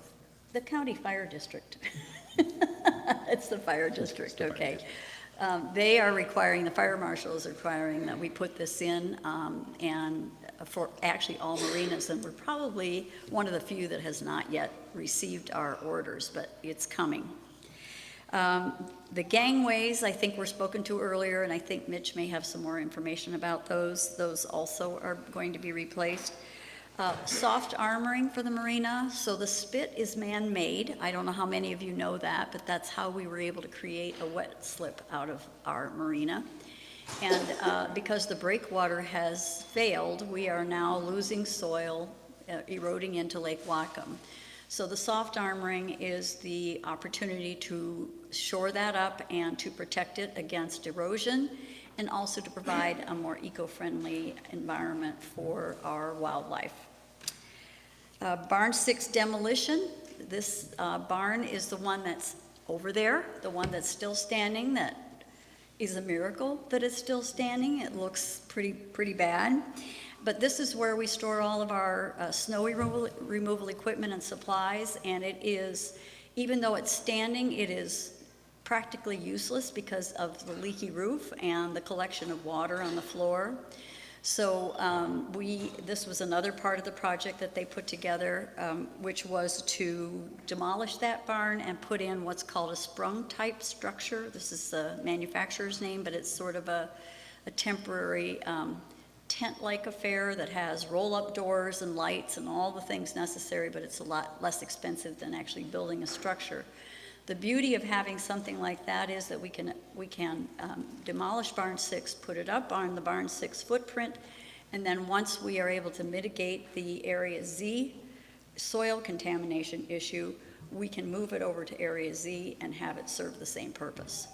the county fire district. It's the fire district, okay. They are requiring, the fire marshal is requiring that we put this in, and for actually all marinas, and we're probably one of the few that has not yet received our orders, but it's coming. The gangways, I think were spoken to earlier, and I think Mitch may have some more information about those. Those also are going to be replaced. Soft armoring for the marina. So the spit is man-made. I don't know how many of you know that, but that's how we were able to create a wet slip out of our marina. And because the breakwater has failed, we are now losing soil, eroding into Lake Whatcom. So the soft armoring is the opportunity to shore that up and to protect it against erosion, and also to provide a more eco-friendly environment for our wildlife. Barn 6 demolition. This barn is the one that's over there, the one that's still standing. That is a miracle that it's still standing. It looks pretty bad. But this is where we store all of our snow removal equipment and supplies, and it is, even though it's standing, it is practically useless because of the leaky roof and the collection of water on the floor. So this was another part of the project that they put together, which was to demolish that barn and put in what's called a sprung-type structure. This is the manufacturer's name, but it's sort of a temporary tent-like affair that has roll-up doors and lights and all the things necessary, but it's a lot less expensive than actually building a structure. The beauty of having something like that is that we can demolish Barn 6, put it up on the Barn 6 footprint, and then once we are able to mitigate the Area Z soil contamination issue, we can move it over to Area Z and have it serve the same purpose.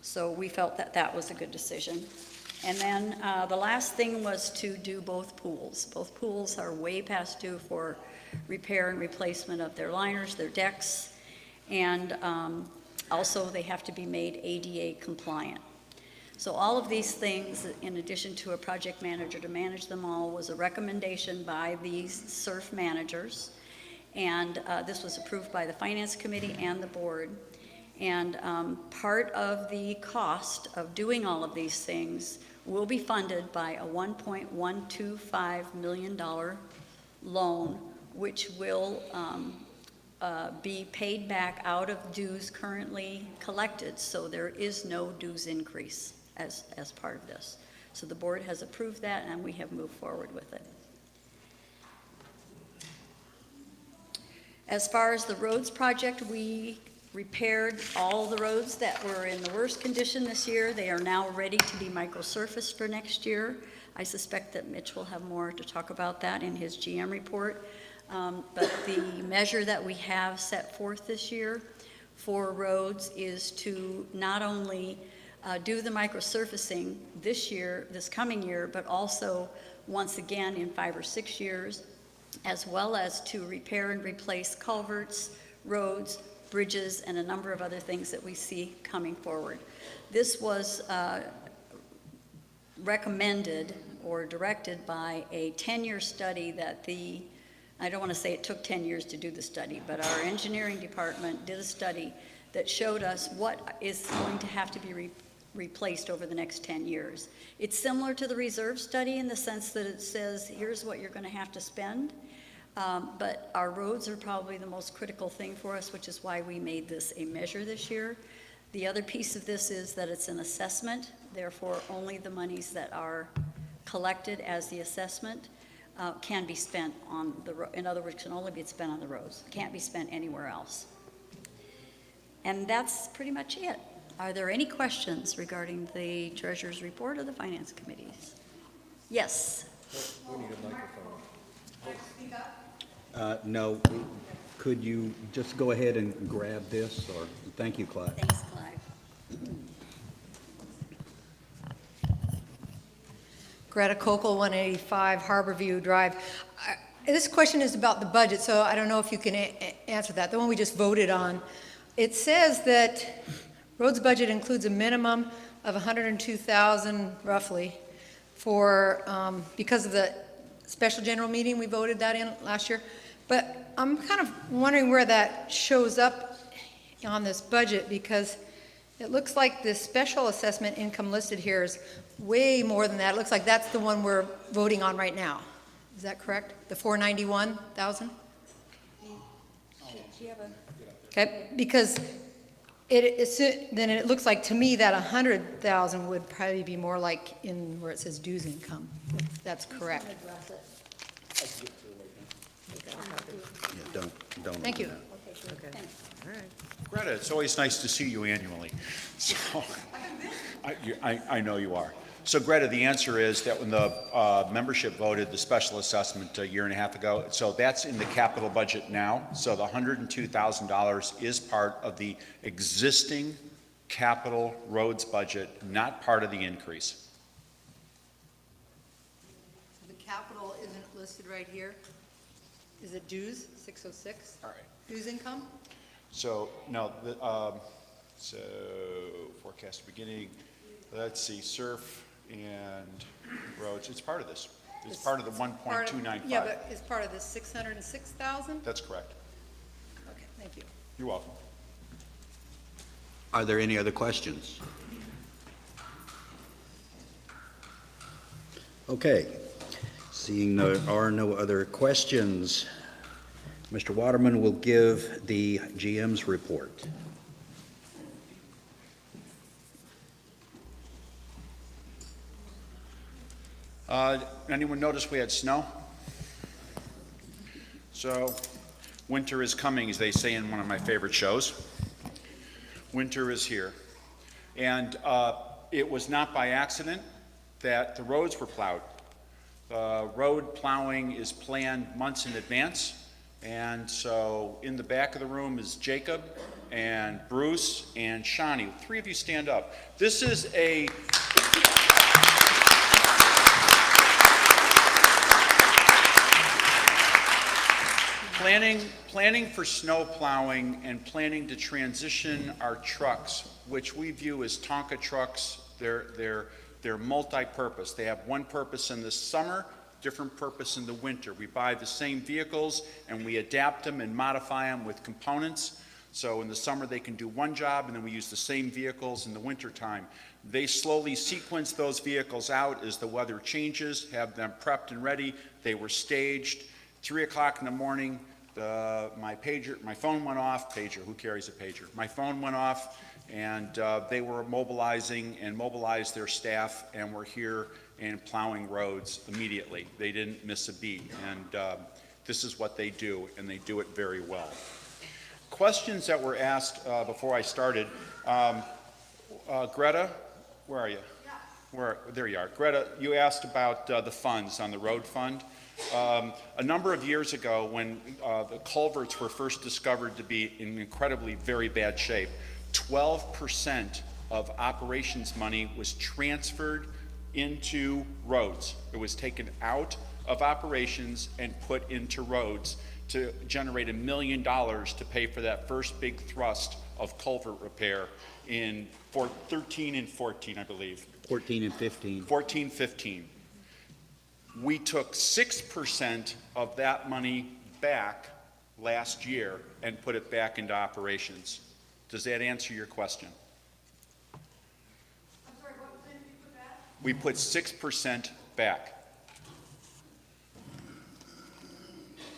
So we felt that that was a good decision. And then the last thing was to do both pools. Both pools are way past due for repair and replacement of their liners, their decks, and also they have to be made ADA compliant. So all of these things, in addition to a project manager to manage them all, was a recommendation by these SURF managers. And this was approved by the Finance Committee and the board. And part of the cost of doing all of these things will be funded by a $1.125 million loan, which will be paid back out of dues currently collected. So there is no dues increase as part of this. So the board has approved that and we have moved forward with it. As far as the roads project, we repaired all the roads that were in the worst condition this year. They are now ready to be microsurfaced for next year. I suspect that Mitch will have more to talk about that in his GM report. But the measure that we have set forth this year for roads is to not only do the microsurfacing this coming year, but also once again in 5 or 6 years, as well as to repair and replace culverts, roads, bridges, and a number of other things that we see coming forward. This was recommended or directed by a 10-year study that I don't want to say it took 10 years to do the study, but our engineering department did a study that showed us what is going to have to be replaced over the next 10 years. It's similar to the reserve study in the sense that it says, here's what you're going to have to spend. But our roads are probably the most critical thing for us, which is why we made this a measure this year. The other piece of this is that it's an assessment, therefore only the monies that are collected as the assessment can be spent on the road. In other words, can only be spent on the roads. Can't be spent anywhere else. And that's pretty much it. Are there any questions regarding the Treasurer's report or the Finance Committee's? Yes. We need a microphone. No, could you just go ahead and grab this, or, thank you, Clyde. Thanks, Clive. Greta Kokel, 185 Harborview Drive. This question is about the budget, so I don't know if you can answer that. The one we just voted on. It says that roads budget includes a minimum of $102,000 roughly for, because of the special general meeting, we voted that in last year. But I'm kind of wondering where that shows up on this budget, because it looks like the special assessment income listed here is way more than that. It looks like that's the one we're voting on right now. Is that correct? The $491,000? Okay, because then it looks like to me that 100,000 would probably be more like in where it says dues income. If that's correct. Yeah, don't. Thank you. Greta, it's always nice to see you annually. So, I know you are. So Greta, the answer is that when the membership voted the special assessment a year and a half ago, so that's in the capital budget now. So the $102,000 is part of the existing capital roads budget, not part of the increase. The capital isn't listed right here. Is it dues, 606? All right. Dues income? So, no, so forecast beginning, let's see, surf and roads, it's part of this. It's part of the 1.295. Yeah, but it's part of the 606,000? That's correct. Okay, thank you. You're welcome. Are there any other questions? Okay, seeing there are no other questions, Mr. Waterman will give the GM's report. Anyone notice we had snow? So, winter is coming, as they say in one of my favorite shows. Winter is here. And it was not by accident that the roads were plowed. Road plowing is planned months in advance. And so in the back of the room is Jacob and Bruce and Shawnee. Three of you stand up. This is a planning for snow plowing and planning to transition our trucks, which we view as Tonka trucks. They're multi-purpose. They have one purpose in the summer, different purpose in the winter. We buy the same vehicles and we adapt them and modify them with components. So in the summer they can do one job, and then we use the same vehicles in the winter time. They slowly sequence those vehicles out as the weather changes, have them prepped and ready. They were staged. 3 o'clock in the morning, my phone went off. Pager, who carries a pager? My phone went off, and they were mobilized their staff, and were here and plowing roads immediately. They didn't miss a beat, and this is what they do, and they do it very well. Questions that were asked before I started. Greta, where are you? There you are. Greta, you asked about the funds on the road fund. A number of years ago, when the culverts were first discovered to be in incredibly very bad shape, 12% of operations money was transferred into roads. It was taken out of operations and put into roads to generate $1 million to pay for that first big thrust of culvert repair in 13 and 14, I believe. 14 and 15. 14, 15. We took 6% of that money back last year and put it back into operations. Does that answer your question? I'm sorry, what did you put back? We put 6% back.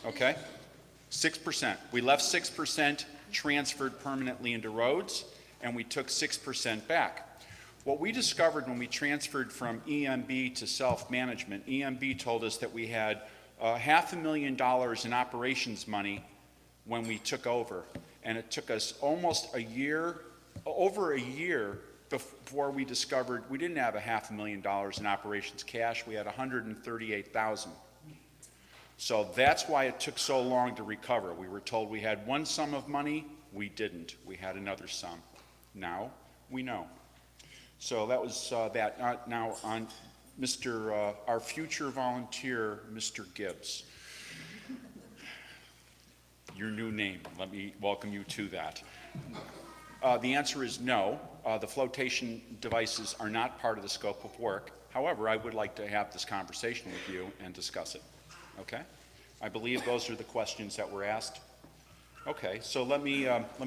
Okay? 6%. We left 6% transferred permanently into roads, and we took 6% back. What we discovered when we transferred from EMB to self-management, EMB told us that we had $500,000 in operations money when we took over. And it took us almost over a year before we discovered we didn't have $500,000 in operations cash, we had $138,000. So that's why it took so long to recover. We were told we had one sum of money, we didn't. We had another sum. Now we know. So that was that. Now on our future volunteer, Mr. Gibbs. Your new name, let me welcome you to that. The answer is no. The flotation devices are not part of the scope of work. However, I would like to have this conversation with you and discuss it. Okay? I believe those are the questions that were asked. Okay, so let me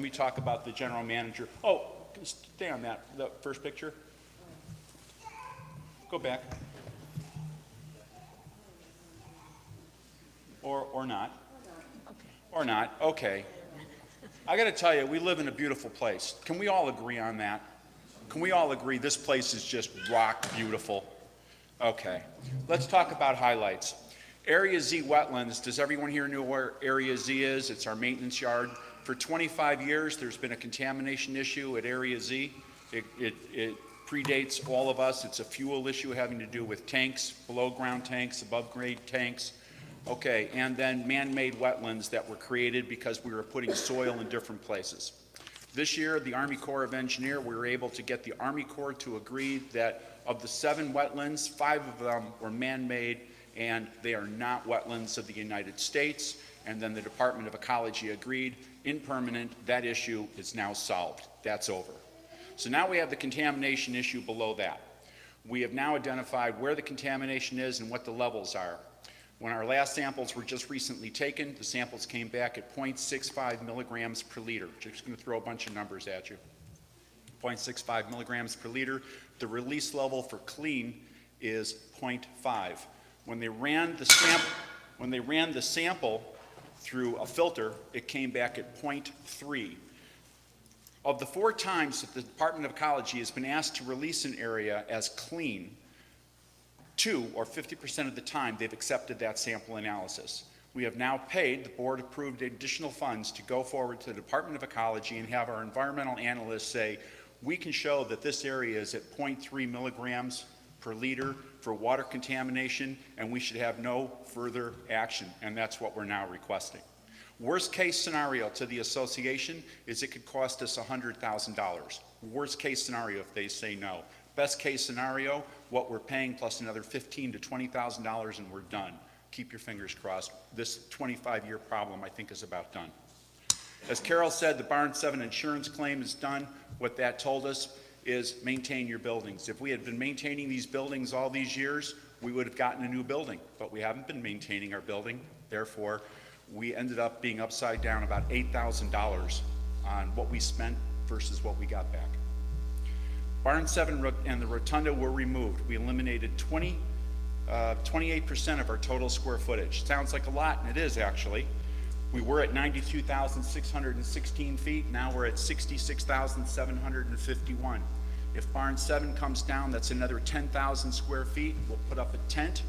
talk about the general manager. Oh, stay on that, the first picture. Go back. Or not. Or not. Okay. I got to tell you, we live in a beautiful place. Can we all agree on that? Can we all agree this place is just rock beautiful? Okay. Let's talk about highlights. Area Z wetlands. Does everyone here know where Area Z is? It's our maintenance yard. For 25 years, there's been a contamination issue at Area Z. It predates all of us. It's a fuel issue having to do with tanks, below ground tanks, above grade tanks. Okay, and then man-made wetlands that were created because we were putting soil in different places. This year, the Army Corps of Engineers, we were able to get the Army Corps to agree that of the 7 wetlands, 5 of them were man-made, and they are not wetlands of the United States. And then the Department of Ecology agreed, in permanent, that issue is now solved. That's over. So now we have the contamination issue below that. We have now identified where the contamination is and what the levels are. When our last samples were just recently taken, the samples came back at 0.65 milligrams per liter. Just going to throw a bunch of numbers at you. 0.65 milligrams per liter. The release level for clean is 0.5. When they ran the sample through a filter, it came back at 0.3. Of the 4 times that the Department of Ecology has been asked to release an area as clean, 2 or 50% of the time they've accepted that sample analysis. We have now paid, the board approved additional funds to go forward to the Department of Ecology and have our environmental analysts say, we can show that this area is at 0.3 milligrams per liter for water contamination, and we should have no further action, and that's what we're now requesting. Worst case scenario to the association is it could cost us $100,000. Worst case scenario if they say no. Best case scenario, what we're paying plus another $15,000 to $20,000 and we're done. Keep your fingers crossed. This 25-year problem, I think, is about done. As Carol said, the Barn 7 insurance claim is done. What that told us is maintain your buildings. If we had been maintaining these buildings all these years, we would have gotten a new building, but we haven't been maintaining our building. Therefore, we ended up being upside down about $8,000 on what we spent versus what we got back. Barn 7 and the rotunda were removed. We eliminated 28% of our total square footage. Sounds like a lot, and it is actually. We were at 92,616 feet. Now we're at 66,751. If Barn 7 comes down, that's another 10,000 square feet. We'll put up a tent.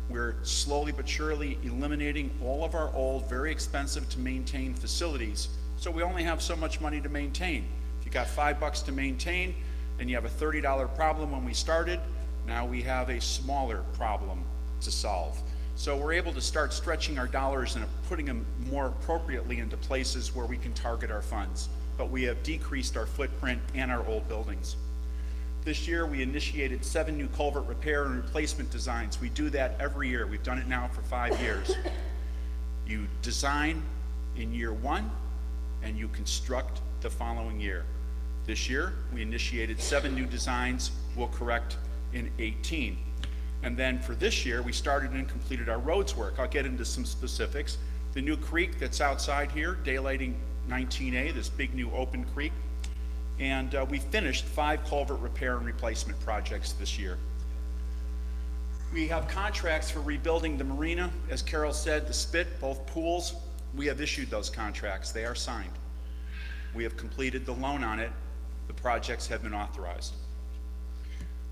We're slowly but surely eliminating all of our old, very expensive to maintain facilities. So we only have so much money to maintain. If you got $5 to maintain, and you have a $30 problem when we started, now we have a smaller problem to solve. So we're able to start stretching our dollars and putting them more appropriately into places where we can target our funds. But we have decreased our footprint and our old buildings. This year we initiated 7 new culvert repair and replacement designs. We do that every year. We've done it now for 5 years. You design in year 1 and you construct the following year. This year we initiated 7 new designs. We'll correct in 18. And then for this year, we started and completed our roads work. I'll get into some specifics. The new creek that's outside here, daylighting 19A, this big new open creek. And we finished 5 culvert repair and replacement projects this year. We have contracts for rebuilding the marina. As Carol said, the Spit, both pools, we have issued those contracts. They are signed. We have completed the loan on it. The projects have been authorized.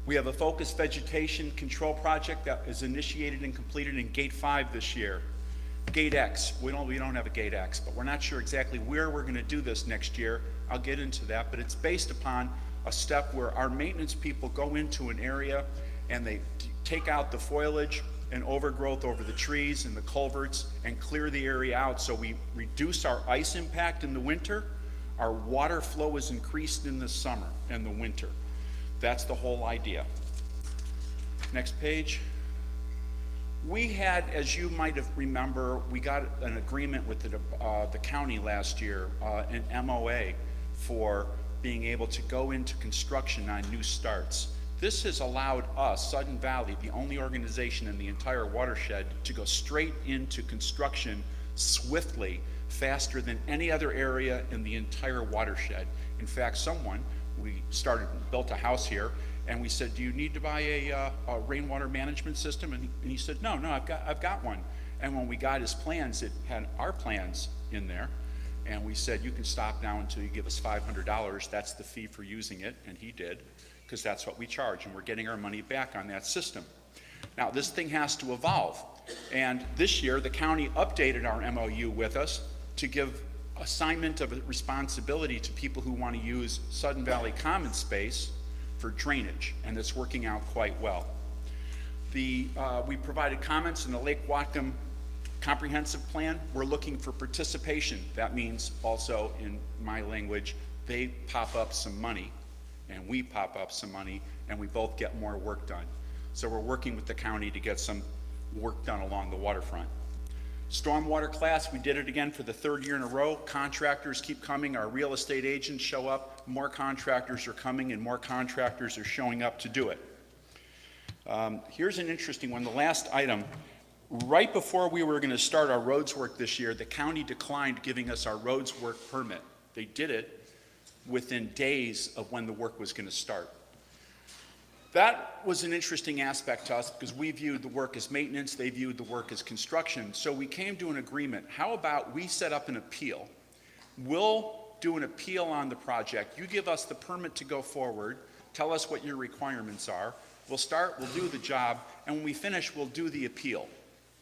We have a focused vegetation control project that is initiated and completed in Gate 5 this year. Gate X, we don't have a Gate X, but we're not sure exactly where we're going to do this next year. I'll get into that, but it's based upon a step where our maintenance people go into an area and they take out the foliage and overgrowth over the trees and the culverts and clear the area out so we reduce our ice impact in the winter. Our water flow is increased in the summer and the winter. That's the whole idea. Next page. We had, as you might have remember, we got an agreement with the county last year, an MOA for being able to go into construction on new starts. This has allowed us, Sudden Valley, the only organization in the entire watershed, to go straight into construction swiftly, faster than any other area in the entire watershed. In fact, we built a house here, and we said, do you need to buy a rainwater management system? And he said, no, I've got one. And when we got his plans, it had our plans in there. And we said, you can stop now until you give us $500. That's the fee for using it. And he did, because that's what we charge. And we're getting our money back on that system. Now, this thing has to evolve. And this year, the county updated our MOU with us to give assignment of responsibility to people who want to use Sudden Valley Common Space for drainage, and it's working out quite well. We provided comments in the Lake Whatcom Comprehensive Plan. We're looking for participation. That means also, in my language, they pop up some money, and we pop up some money, and we both get more work done. So we're working with the county to get some work done along the waterfront. Stormwater class, we did it again for the 3rd year in a row. Contractors keep coming, our real estate agents show up, more contractors are coming, and more contractors are showing up to do it. Here's an interesting one, the last item. Right before we were going to start our roads work this year, the county declined giving us our roads work permit. They did it within days of when the work was going to start. That was an interesting aspect to us because we viewed the work as maintenance, they viewed the work as construction. So we came to an agreement. How about we set up an appeal? We'll do an appeal on the project. You give us the permit to go forward, tell us what your requirements are. We'll start, we'll do the job, and when we finish, we'll do the appeal.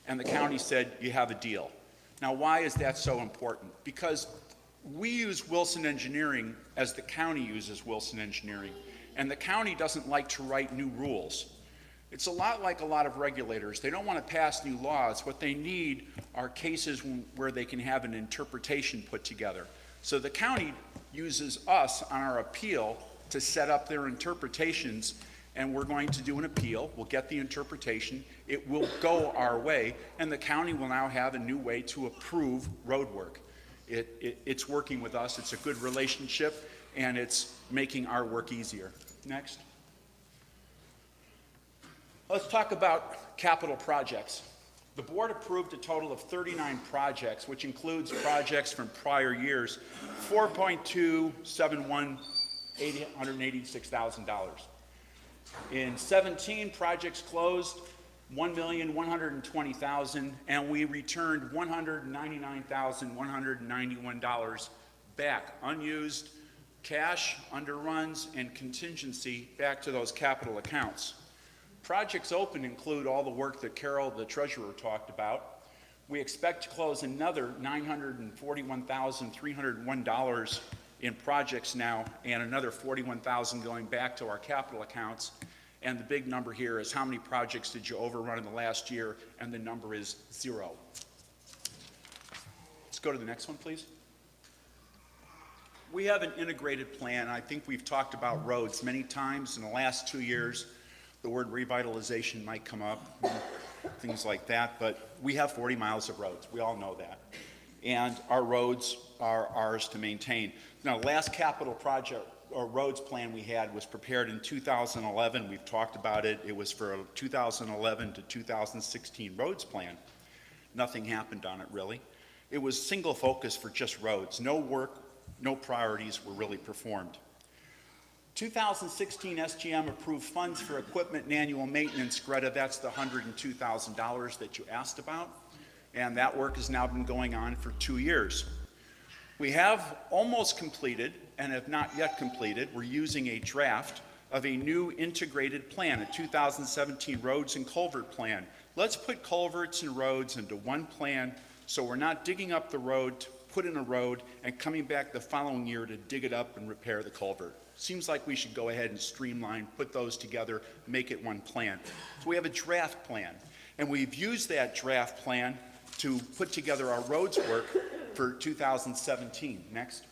And the county said, you have a deal. Now, why is that so important? Because we use Wilson Engineering as the county uses Wilson Engineering, and the county doesn't like to write new rules. It's a lot like a lot of regulators. They don't want to pass new laws. What they need are cases where they can have an interpretation put together. So the county uses us on our appeal to set up their interpretations, and we're going to do an appeal. We'll get the interpretation. It will go our way, and the county will now have a new way to approve road work. It's working with us. It's a good relationship, and it's making our work easier. Next. Let's talk about capital projects. The board approved a total of 39 projects, which includes projects from prior years, $4.271,886,000. In 17, projects closed $1,120,000, and we returned $199,191 back, unused cash, underruns, and contingency back to those capital accounts. Projects open include all the work that Carol, the treasurer, talked about. We expect to close another $941,301 in projects now, and another $41,000 going back to our capital accounts. And the big number here is how many projects did you overrun in the last year, and the number is 0. Let's go to the next one, please. We have an integrated plan. I think we've talked about roads many times in the last 2 years. The word revitalization might come up, things like that, but we have 40 miles of roads. We all know that. And our roads are ours to maintain. Now, the last capital project or roads plan we had was prepared in 2011. We've talked about it. It was for a 2011 to 2016 roads plan. Nothing happened on it, really. It was single focus for just roads. No work, no priorities were really performed. 2016 SGM approved funds for equipment and annual maintenance. Greta, that's the $102,000 that you asked about, and that work has now been going on for 2 years. We have almost completed, and have not yet completed, we're using a draft of a new integrated plan, a 2017 roads and culvert plan. Let's put culverts and roads into one plan so we're not digging up the road to put in a road and coming back the following year to dig it up and repair the culvert. Seems like we should go ahead and streamline, put those together, make it one plan. So we have a draft plan, and we've used that draft plan to put together our roads work for 2017. Next.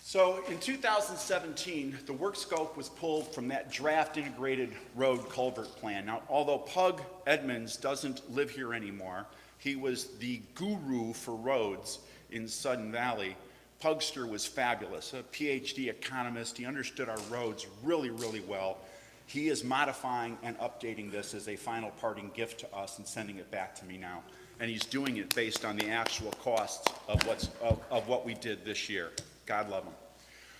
So in 2017, the work scope was pulled from that draft integrated road culvert plan. Now, although Pug Edmonds doesn't live here anymore, he was the guru for roads in Sudden Valley. Pugster was fabulous, a PhD economist. He understood our roads really, really well. He is modifying and updating this as a final parting gift to us and sending it back to me now. And he's doing it based on the actual costs of what we did this year. God love him.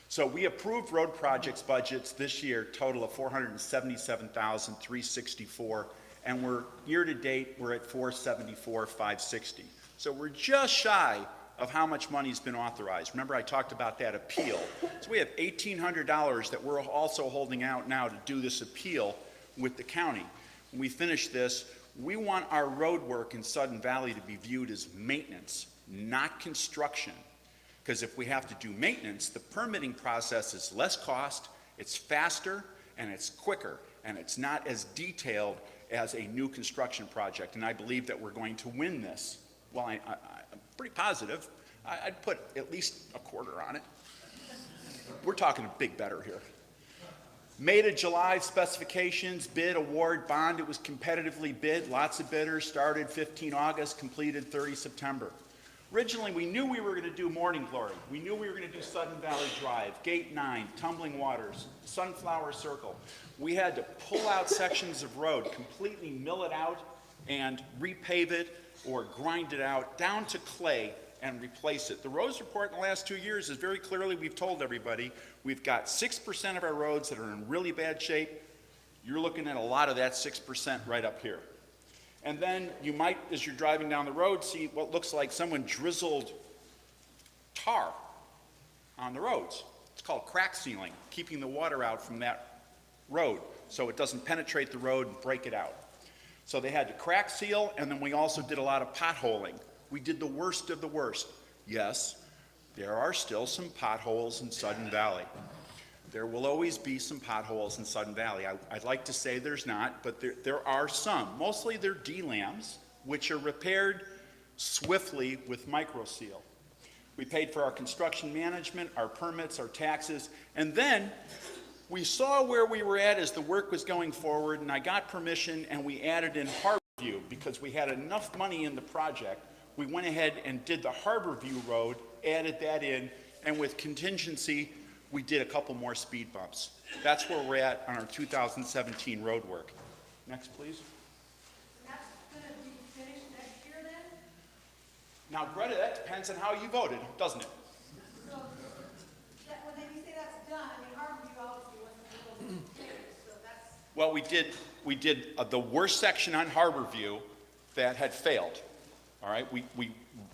So we approved road projects budgets this year, total of $477,364, and we're year to date, we're at $474,560. So we're just shy of how much money's been authorized. Remember, I talked about that appeal. So we have $1,800 that we're also holding out now to do this appeal with the county. When we finish this, we want our road work in Sudden Valley to be viewed as maintenance, not construction. Because if we have to do maintenance, the permitting process is less cost, it's faster, and it's quicker, and it's not as detailed as a new construction project. And I believe that we're going to win this. Well, I'm pretty positive. I'd put at least a quarter on it. We're talking a big better here. May to July specifications, bid, award, bond. It was competitively bid. Lots of bidders. Started 15 August, completed 30 September. Originally, we knew we were going to do Morning Glory. We knew we were going to do Sudden Valley Drive, Gate 9, Tumbling Waters, Sunflower Circle. We had to pull out sections of road, completely mill it out and repave it or grind it out down to clay and replace it. The roads report in the last 2 years is very clearly, we've told everybody, we've got 6% of our roads that are in really bad shape. You're looking at a lot of that 6% right up here. And then you might, as you're driving down the road, see what looks like someone drizzled tar on the roads. It's called crack sealing, keeping the water out from that road so it doesn't penetrate the road and break it out. So they had to crack seal, and then we also did a lot of potholing. We did the worst of the worst. Yes, there are still some potholes in Sudden Valley. There will always be some potholes in Sudden Valley. I'd like to say there's not, but there are some. Mostly they're DLAMs, which are repaired swiftly with microseal. We paid for our construction management, our permits, our taxes, and then we saw where we were at as the work was going forward, and I got permission, and we added in Harborview because we had enough money in the project. We went ahead and did the Harborview Road, added that in, and with contingency, we did a couple more speed bumps. That's where we're at on our 2017 road work. Next, please. That's gonna be finished next year then? Now, Greta, that depends on how you voted, doesn't it? So, when you say that's done, I mean, Harborview obviously wasn't able to finish, so that's. Well, we did the worst section on Harborview that had failed. All right, we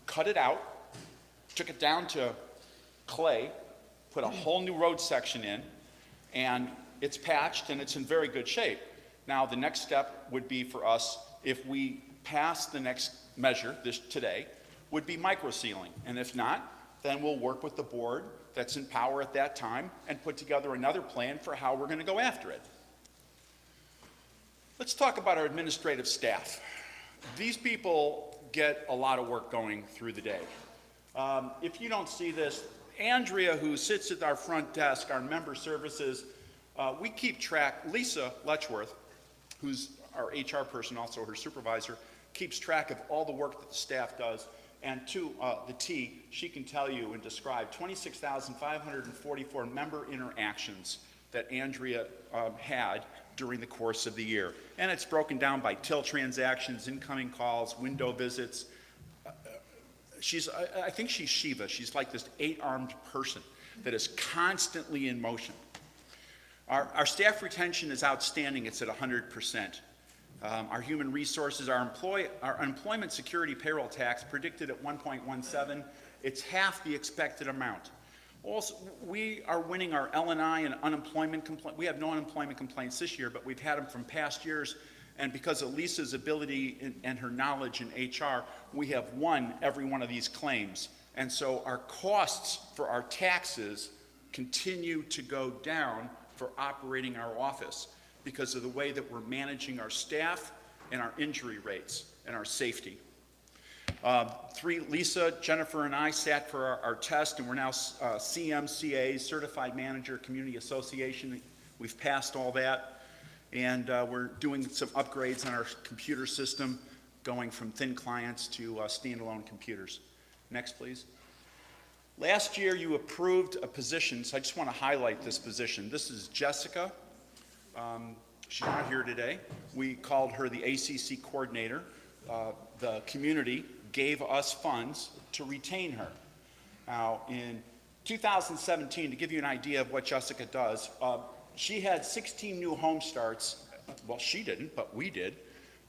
cut it out, took it down to clay, put a whole new road section in, and it's patched and it's in very good shape. Now, the next step would be for us, if we pass the next measure today, would be microsealing. And if not, then we'll work with the board that's in power at that time and put together another plan for how we're going to go after it. Let's talk about our administrative staff. These people get a lot of work going through the day. If you don't see this, Andrea, who sits at our front desk, our member services, we keep track. Lisa Letchworth, who's our HR person, also her supervisor, keeps track of all the work that the staff does. And to the T, she can tell you and describe 26,544 member interactions that Andrea had during the course of the year. And it's broken down by till transactions, incoming calls, window visits. I think she's Shiva. She's like this 8-armed person that is constantly in motion. Our staff retention is outstanding. It's at 100%. Our human resources, our employment security payroll tax predicted at 1.17. It's half the expected amount. Also, we are winning our L&I and unemployment complaints. We have no unemployment complaints this year, but we've had them from past years. And because of Lisa's ability and her knowledge in HR, we have won every one of these claims. And so our costs for our taxes continue to go down for operating our office because of the way that we're managing our staff and our injury rates and our safety. Lisa, Jennifer, and I sat for our test, and we're now CMCA, Certified Manager Community Association. We've passed all that, and we're doing some upgrades on our computer system, going from thin clients to standalone computers. Next, please. Last year, you approved a position, so I just want to highlight this position. This is Jessica. She's not here today. We called her the ACC coordinator. The community gave us funds to retain her. Now, in 2017, to give you an idea of what Jessica does, she had 16 new home starts. Well, she didn't, but we did.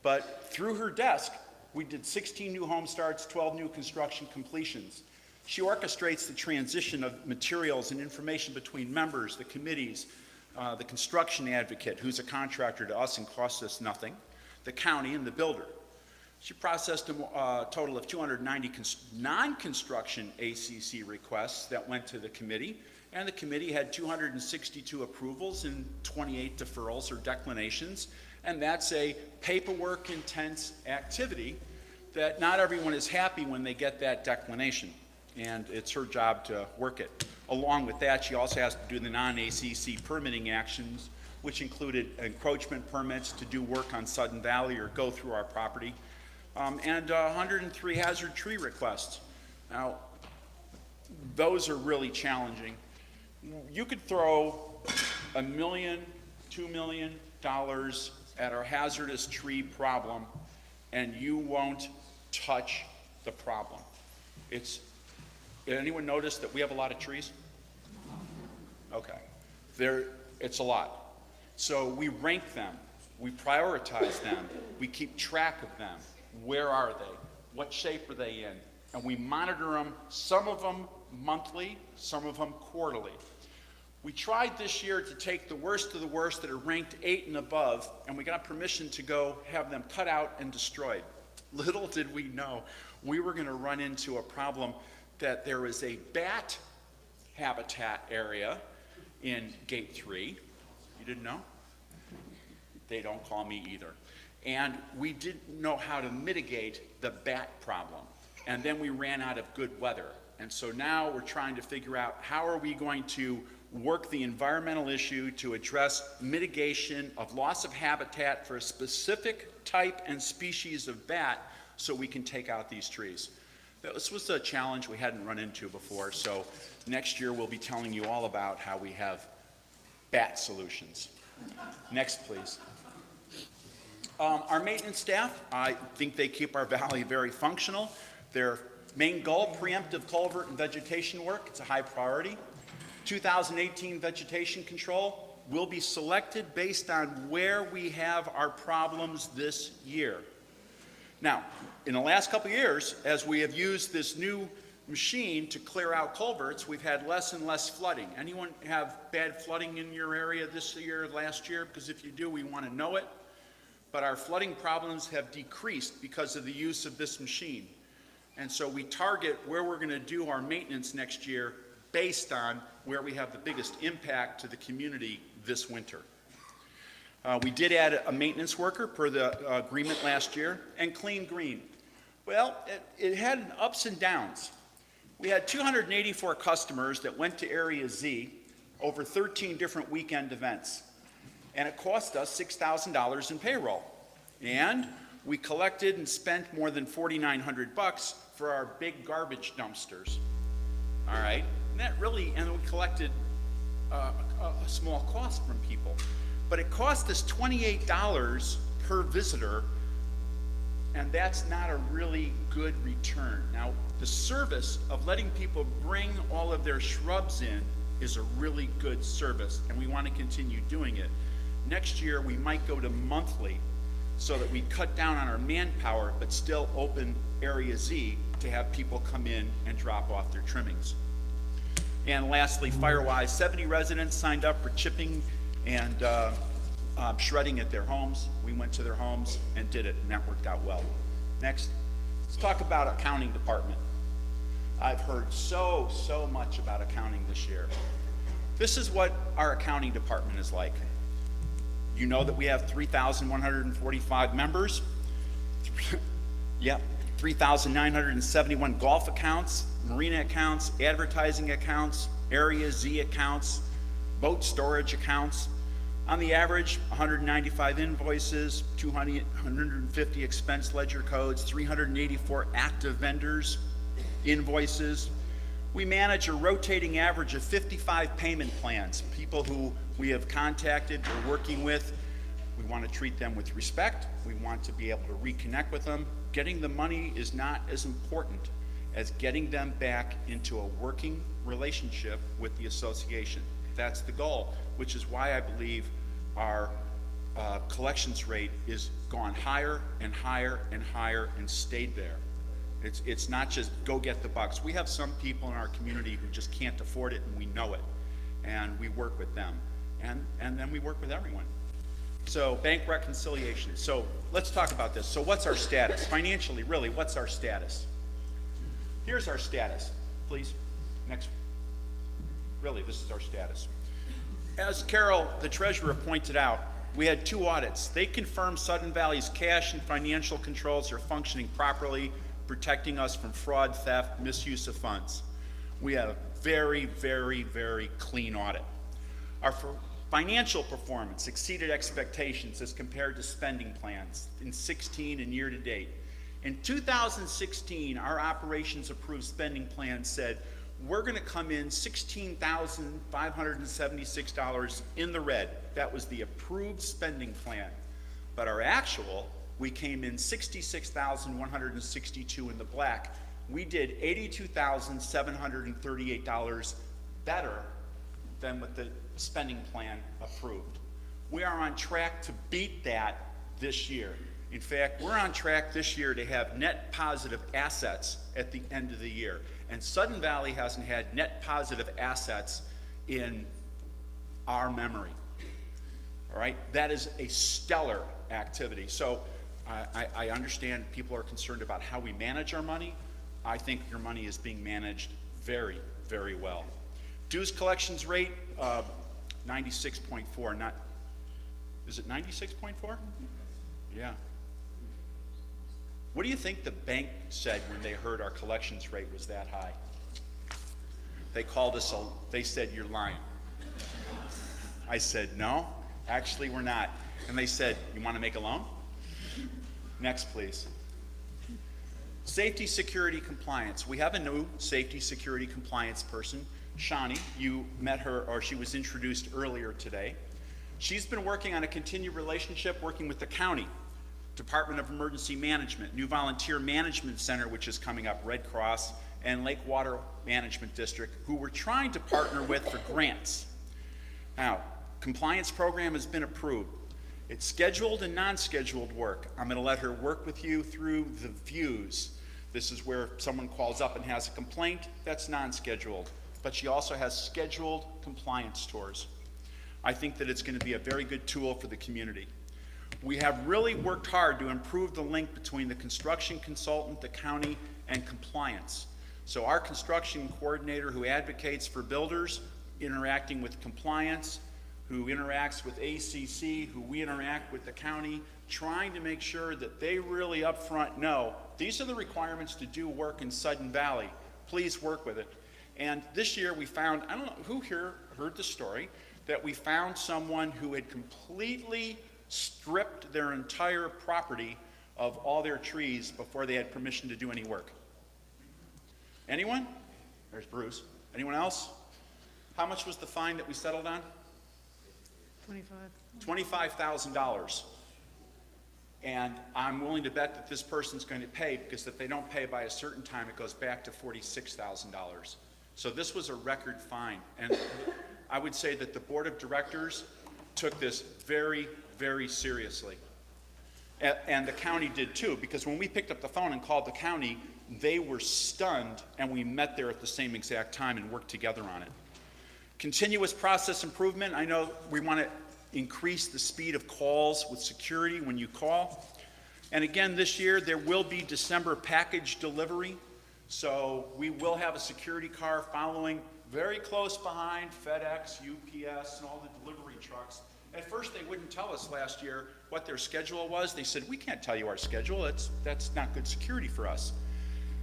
But through her desk, we did 16 new home starts, 12 new construction completions. She orchestrates the transition of materials and information between members, the committees, the construction advocate, who's a contractor to us and costs us nothing, the county, and the builder. She processed a total of 290 non-construction ACC requests that went to the committee, and the committee had 262 approvals and 28 deferrals or declinations, and that's a paperwork-intense activity that not everyone is happy when they get that declination, and it's her job to work it. Along with that, she also has to do the non-ACC permitting actions, which included encroachment permits to do work on Sudden Valley or go through our property, and 103 hazard tree requests. Now, those are really challenging. You could throw $1 million, $2 million at our hazardous tree problem, and you won't touch the problem. Did anyone notice that we have a lot of trees? Okay. It's a lot. So we rank them, we prioritize them, we keep track of them. Where are they? What shape are they in? And we monitor them, some of them monthly, some of them quarterly. We tried this year to take the worst of the worst that are ranked 8 and above, and we got permission to go have them cut out and destroyed. Little did we know we were going to run into a problem that there is a bat habitat area in Gate 3. You didn't know? They don't call me either. And we didn't know how to mitigate the bat problem. And then we ran out of good weather. And so now we're trying to figure out how are we going to work the environmental issue to address mitigation of loss of habitat for a specific type and species of bat so we can take out these trees. This was a challenge we hadn't run into before, so next year we'll be telling you all about how we have bat solutions. Next, please. Our maintenance staff, I think they keep our valley very functional. Their main goal, preemptive culvert and vegetation work, it's a high priority. 2018 vegetation control will be selected based on where we have our problems this year. Now, in the last couple of years, as we have used this new machine to clear out culverts, we've had less and less flooding. Anyone have bad flooding in your area this year, last year? Because if you do, we want to know it. But our flooding problems have decreased because of the use of this machine. And so we target where we're going to do our maintenance next year based on where we have the biggest impact to the community this winter. We did add a maintenance worker per the agreement last year, and Clean Green. Well, it had ups and downs. We had 284 customers that went to Area Z over 13 different weekend events, and it cost us $6,000 in payroll. And we collected and spent more than $4,900 for our big garbage dumpsters. All right, and that really, and we collected a small cost from people, but it cost us $28 per visitor, and that's not a really good return. Now, the service of letting people bring all of their shrubs in is a really good service, and we want to continue doing it. Next year, we might go to monthly so that we cut down on our manpower, but still open Area Z to have people come in and drop off their trimmings. And lastly, Firewise, 70 residents signed up for chipping and shredding at their homes. We went to their homes and did it, and that worked out well. Next, let's talk about accounting department. I've heard so much about accounting this year. This is what our accounting department is like. You know that we have 3,145 members. Yep, 3,971 golf accounts, marina accounts, advertising accounts, Area Z accounts, boat storage accounts. On the average, 195 invoices, 250 expense ledger codes, 384 active vendors, invoices. We manage a rotating average of 55 payment plans, people who we have contacted, we're working with. We want to treat them with respect. We want to be able to reconnect with them. Getting the money is not as important as getting them back into a working relationship with the association. That's the goal, which is why I believe our collections rate is gone higher and higher and higher and stayed there. It's not just go get the bucks. We have some people in our community who just can't afford it, and we know it, and we work with them, and then we work with everyone. So bank reconciliation. So let's talk about this. So what's our status? Financially, really, what's our status? Here's our status, please. Next. Really, this is our status. As Carol, the treasurer, pointed out, we had 2 audits. They confirmed Sudden Valley's cash and financial controls are functioning properly, protecting us from fraud, theft, misuse of funds. We had a very, very, very clean audit. Our financial performance exceeded expectations as compared to spending plans in 16 and year to date. In 2016, our operations approved spending plan said we're going to come in $16,576 in the red. That was the approved spending plan. But our actual, we came in $66,162 in the black. we did $82,738 better than what the spending plan approved. We are on track to beat that this year. In fact, we're on track this year to have net positive assets at the end of the year. And Sudden Valley hasn't had net positive assets in our memory. All right, that is a stellar activity. So I understand people are concerned about how we manage our money. I think your money is being managed very, very well. Dues collections rate, 96.4, not, is it 96.4? Yeah. What do you think the bank said when they heard our collections rate was that high? They called us, they said, you're lying. I said, no, actually we're not. And they said, you want to make a loan? Next, please. Safety, security, compliance. We have a new safety, security, compliance person, Shani. You met her, or she was introduced earlier today. She's been working on a continued relationship working with the county, Department of Emergency Management, new volunteer management center, which is coming up, Red Cross, and Lake Water Management District, who we're trying to partner with for grants. Now, compliance program has been approved. It's scheduled and non-scheduled work. I'm going to let her work with you through the views. This is where someone calls up and has a complaint. That's non-scheduled. But she also has scheduled compliance tours. I think that it's going to be a very good tool for the community. We have really worked hard to improve the link between the construction consultant, the county, and compliance. So our construction coordinator who advocates for builders, interacting with compliance, who interacts with ACC, who we interact with the county, trying to make sure that they really up front know these are the requirements to do work in Sudden Valley. Please work with it. And this year we found, I don't know who here heard the story, that we found someone who had completely stripped their entire property of all their trees before they had permission to do any work. Anyone? There's Bruce. Anyone else? How much was the fine that we settled on? $25,000. And I'm willing to bet that this person's going to pay, because if they don't pay by a certain time, it goes back to $46,000. So this was a record fine. And I would say that the board of directors took this very, very seriously. And the county did too, because when we picked up the phone and called the county, they were stunned, and we met there at the same exact time and worked together on it. Continuous process improvement. I know we want to increase the speed of calls with security when you call. And again, this year there will be December package delivery. So we will have a security car following very close behind FedEx, UPS, and all the delivery trucks. At first they wouldn't tell us last year what their schedule was. They said, we can't tell you our schedule. That's not good security for us.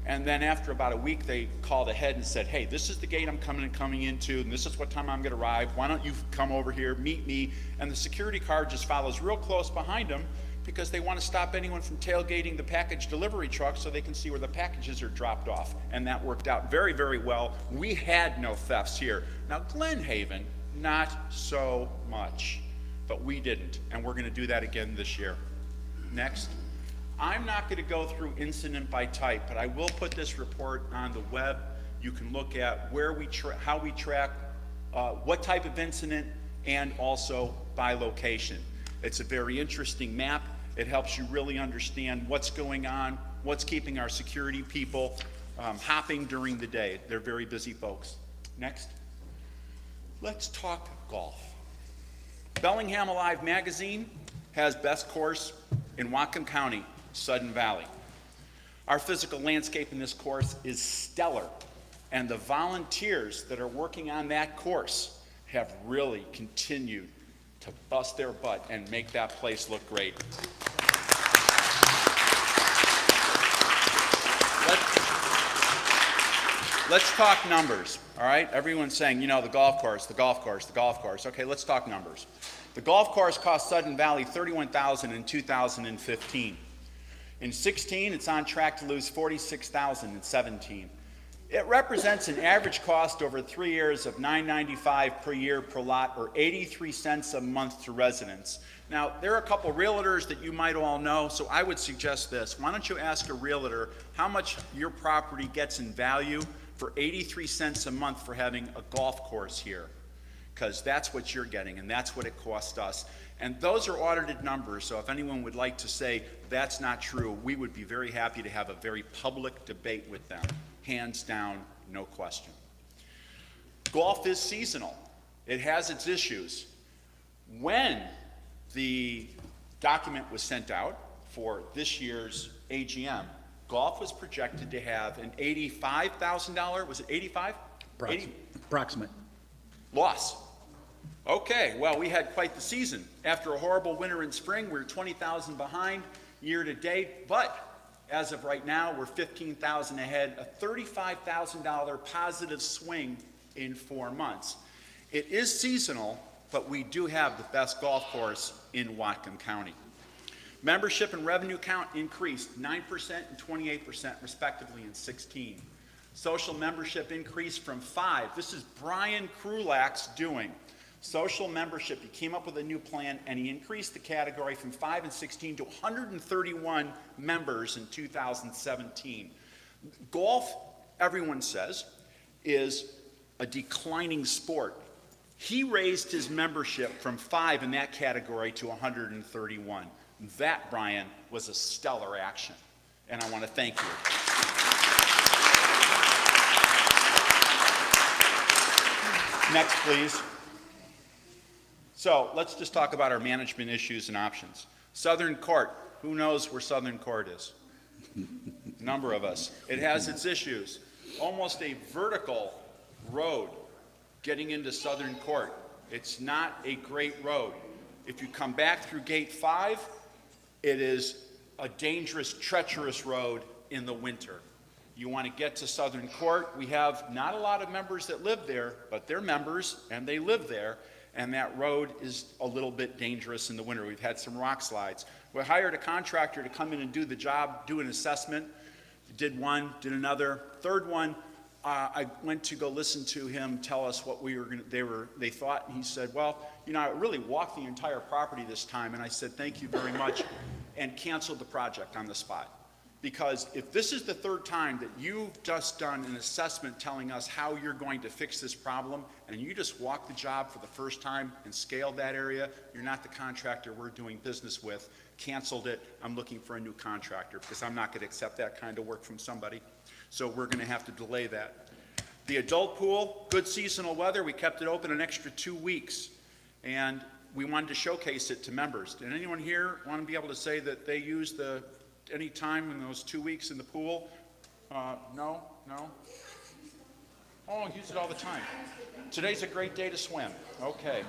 And then after about a week, they called ahead and said, hey, this is the gate I'm coming into, and this is what time I'm going to arrive. Why don't you come over here, meet me? And the security car just follows real close behind them, because they want to stop anyone from tailgating the package delivery truck so they can see where the packages are dropped off. And that worked out very, very well. We had no thefts here. Now, Glen Haven, not so much, but we didn't. And we're going to do that again this year. Next. I'm not going to go through incident by type, but I will put this report on the web. You can look at where we how we track what type of incident, and also by location. It's a very interesting map. It helps you really understand what's going on, what's keeping our security people hopping during the day. They're very busy folks. Next. Let's talk golf. Bellingham Alive magazine has best course in Whatcom County, Sudden Valley. Our physical landscape in this course is stellar, and the volunteers that are working on that course have really continued to bust their butt and make that place look great. Let's talk numbers, all right? Everyone's saying, you know, the golf course, the golf course, the golf course. Okay, let's talk numbers. The golf course cost Sudden Valley $31,000 in 2015. In 16, it's on track to lose $46,000 in 17. It represents an average cost over 3 years of $9.95 per year per lot, or 83 cents a month to residents. Now, there are a couple realtors that you might all know, so I would suggest this. Why don't you ask a realtor how much your property gets in value for 83 cents a month for having a golf course here? Because that's what you're getting, and that's what it cost us. And those are audited numbers, so if anyone would like to say that's not true, we would be very happy to have a very public debate with them. Hands down, no question. Golf is seasonal. It has its issues. When the document was sent out for this year's AGM, golf was projected to have an $85,000, was it 85? Approximate. Loss. Okay, well, we had quite the season. After a horrible winter and spring, we were 20,000 behind year to date, but as of right now, we're 15,000 ahead, a $35,000 positive swing in 4 months. It is seasonal, but we do have the best golf course in Whatcom County. Membership and revenue count increased 9% and 28% respectively in 16. Social membership increased from 5. This is Brian Krulak's doing. Social membership, he came up with a new plan and he increased the category from 5 and 16 to 131 members in 2017. Golf, everyone says, is a declining sport. He raised his membership from 5 in that category to 131. That, Brian, was a stellar action, and I want to thank you. Next, please. So let's just talk about our management issues and options. Southern Court, who knows where Southern Court is? A number of us. It has its issues. Almost a vertical road getting into Southern Court. It's not a great road. If you come back through Gate 5, it is a dangerous, treacherous road in the winter. You want to get to Southern Court. We have not a lot of members that live there, but they're members and they live there. And that road is a little bit dangerous in the winter. We've had some rock slides. We hired a contractor to come in and do the job, do an assessment. Did one, did another. Third one, I went to go listen to him tell us what we were going to, they thought, and he said, well, you know, I really walked the entire property this time, and I said, thank you very much, and canceled the project on the spot. Because if this is the third time that you've just done an assessment telling us how you're going to fix this problem, and you just walked the job for the first time and scaled that area, you're not the contractor we're doing business with, canceled it, I'm looking for a new contractor, because I'm not going to accept that kind of work from somebody. So we're going to have to delay that. The adult pool, good seasonal weather, we kept it open an extra 2 weeks, and we wanted to showcase it to members. Did anyone here want to be able to say that they used any time in those 2 weeks in the pool? No? Oh, use it all the time. Today's a great day to swim. Okay.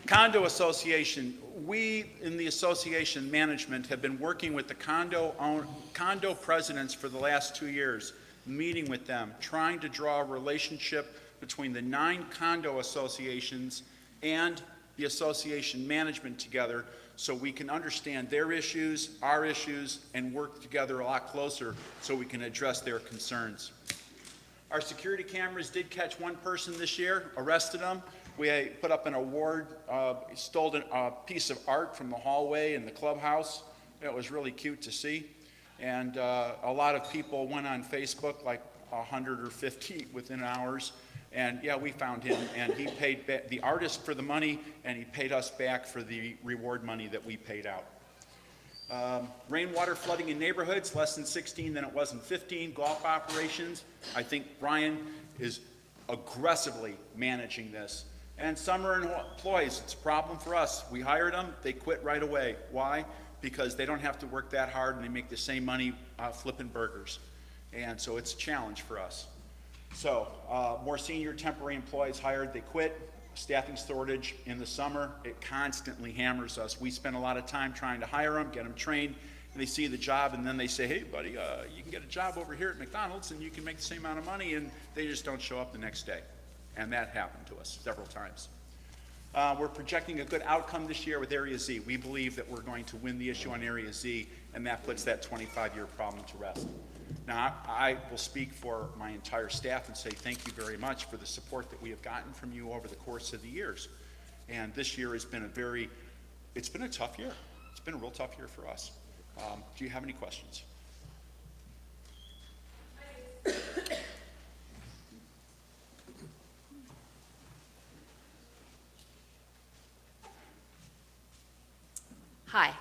Condo Association. We in the association management have been working with the condo presidents for the last 2 years, meeting with them, trying to draw a relationship between the 9 condo associations and the association management together so we can understand their issues, our issues, and work together a lot closer so we can address their concerns. Our security cameras did catch one person this year, arrested him. We put up an award, stole a piece of art from the hallway in the clubhouse. It was really cute to see. And a lot of people went on Facebook, like 100 or 50 within hours. And yeah, we found him, and he paid the artist for the money, and he paid us back for the reward money that we paid out. Rainwater flooding in neighborhoods, less than 16 than it was in 15. Golf operations, I think Brian is aggressively managing this. And summer employees, it's a problem for us. We hired them, they quit right away. Why? Because they don't have to work that hard and they make the same money flipping burgers. And so it's a challenge for us. So more senior temporary employees hired, they quit. Staffing shortage in the summer, it constantly hammers us. We spend a lot of time trying to hire them, get them trained, and they see the job, and then they say, hey, buddy, you can get a job over here at McDonald's, and you can make the same amount of money, and they just don't show up the next day. And that happened to us several times. We're projecting a good outcome this year with Area Z. We believe that we're going to win the issue on Area Z, and that puts that 25-year problem to rest. Now, I will speak for my entire staff and say thank you very much for the support that we have gotten from you over the course of the years. And this year has been it's been a tough year. It's been a real tough year for us. Do you have any questions? Hi,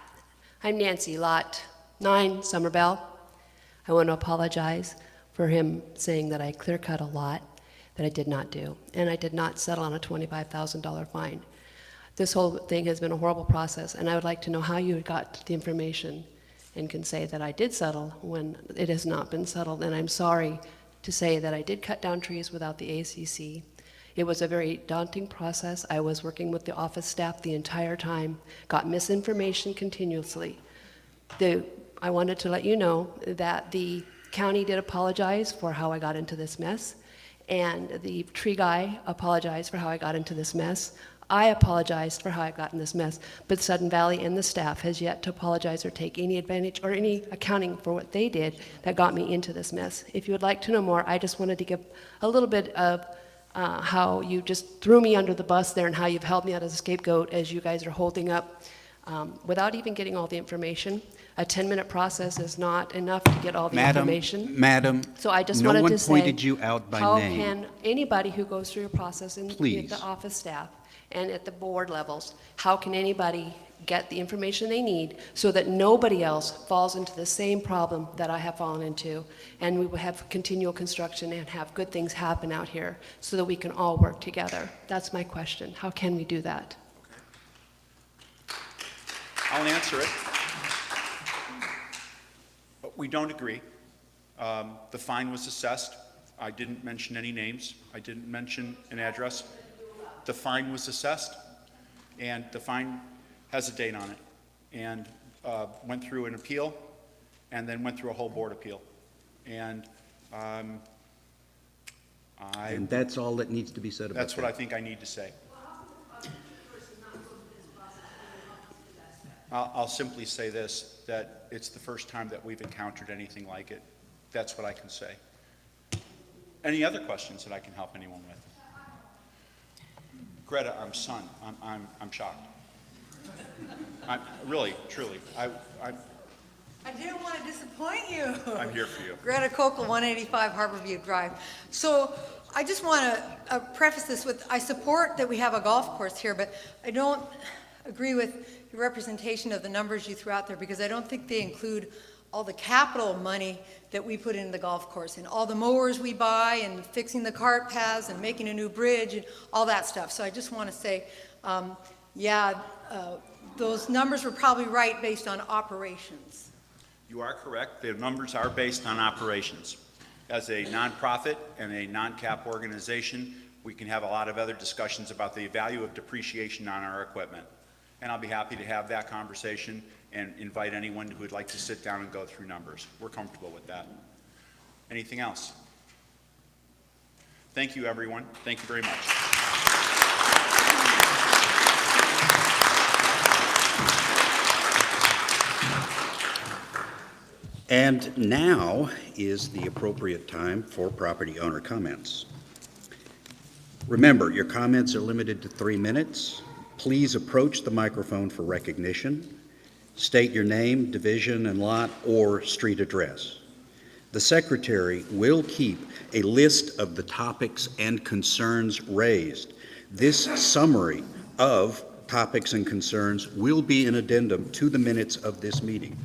I'm Nancy, Lot 9, Summerbell. I want to apologize for him saying that I clear-cut a lot that I did not do, and I did not settle on a $25,000 fine. This whole thing has been a horrible process, and I would like to know how you got the information and can say that I did settle when it has not been settled, and I'm sorry to say that I did cut down trees without the ACC. It was a very daunting process. I was working with the office staff the entire time, got misinformation continuously. I wanted to let you know that the county did apologize for how I got into this mess, and the tree guy apologized for how I got into this mess. I apologized for how I got in this mess, but Sudden Valley and the staff has yet to apologize or take any advantage or any accounting for what they did that got me into this mess. If you would like to know more, I just wanted to give a little bit of how you just threw me under the bus there and how you've held me out as a scapegoat as you guys are holding up without even getting all the information. A 10-minute process is not enough to get all the information. Madam, So I just no wanted one to say, pointed you out by how name. can anybody who goes through a process in Please. the office staff and at the board levels, how can anybody get the information they need so that nobody else falls into the same problem that I have fallen into, and we will have continual construction and have good things happen out here so that we can all work together? That's my question. How can we do that? I'll answer it. But we don't agree. The fine was assessed. I didn't mention any names. I didn't mention an address. The fine was assessed, and the fine has a date on it, and went through an appeal, and then went through a whole board appeal. And And that's all that needs to be said about that. that's what I think I need to say. I'll simply say this, that it's the first time that we've encountered anything like it. That's what I can say. Any other questions that I can help anyone with? Greta, I'm stunned. I'm shocked. Really, truly, I didn't want to disappoint you. I'm here for you. Greta Kokel, 185 Harborview Drive. So I just want to preface this with, I support that we have a golf course here, but I don't agree with your representation of the numbers you threw out there, because I don't think they include all the capital money that we put into the golf course and all the mowers we buy and fixing the cart paths and making a new bridge and all that stuff. So I just want to say, those numbers were probably right based on operations. You are correct. The numbers are based on operations. As a nonprofit and a non-cap organization, we can have a lot of other discussions about the value of depreciation on our equipment. And I'll be happy to have that conversation and invite anyone who would like to sit down and go through numbers. We're comfortable with that. Anything else? Thank you, everyone. Thank you very much. And now is the appropriate time for property owner comments. Remember, your comments are limited to 3 minutes. Please approach the microphone for recognition. State your name, division and lot, or street address. The secretary will keep a list of the topics and concerns raised. This summary of topics and concerns will be an addendum to the minutes of this meeting.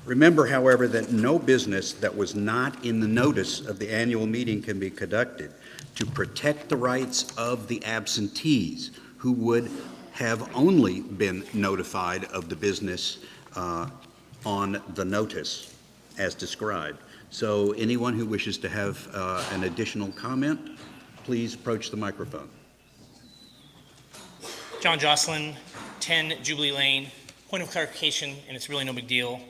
Remember, however, that no business that was not in the notice of the annual meeting can be conducted to protect the rights of the absentees who would have only been notified of the business on the notice as described. So anyone who wishes to have an additional comment, please approach the microphone. John Jocelyn, 10 Jubilee Lane. Point of clarification, and it's really no big deal.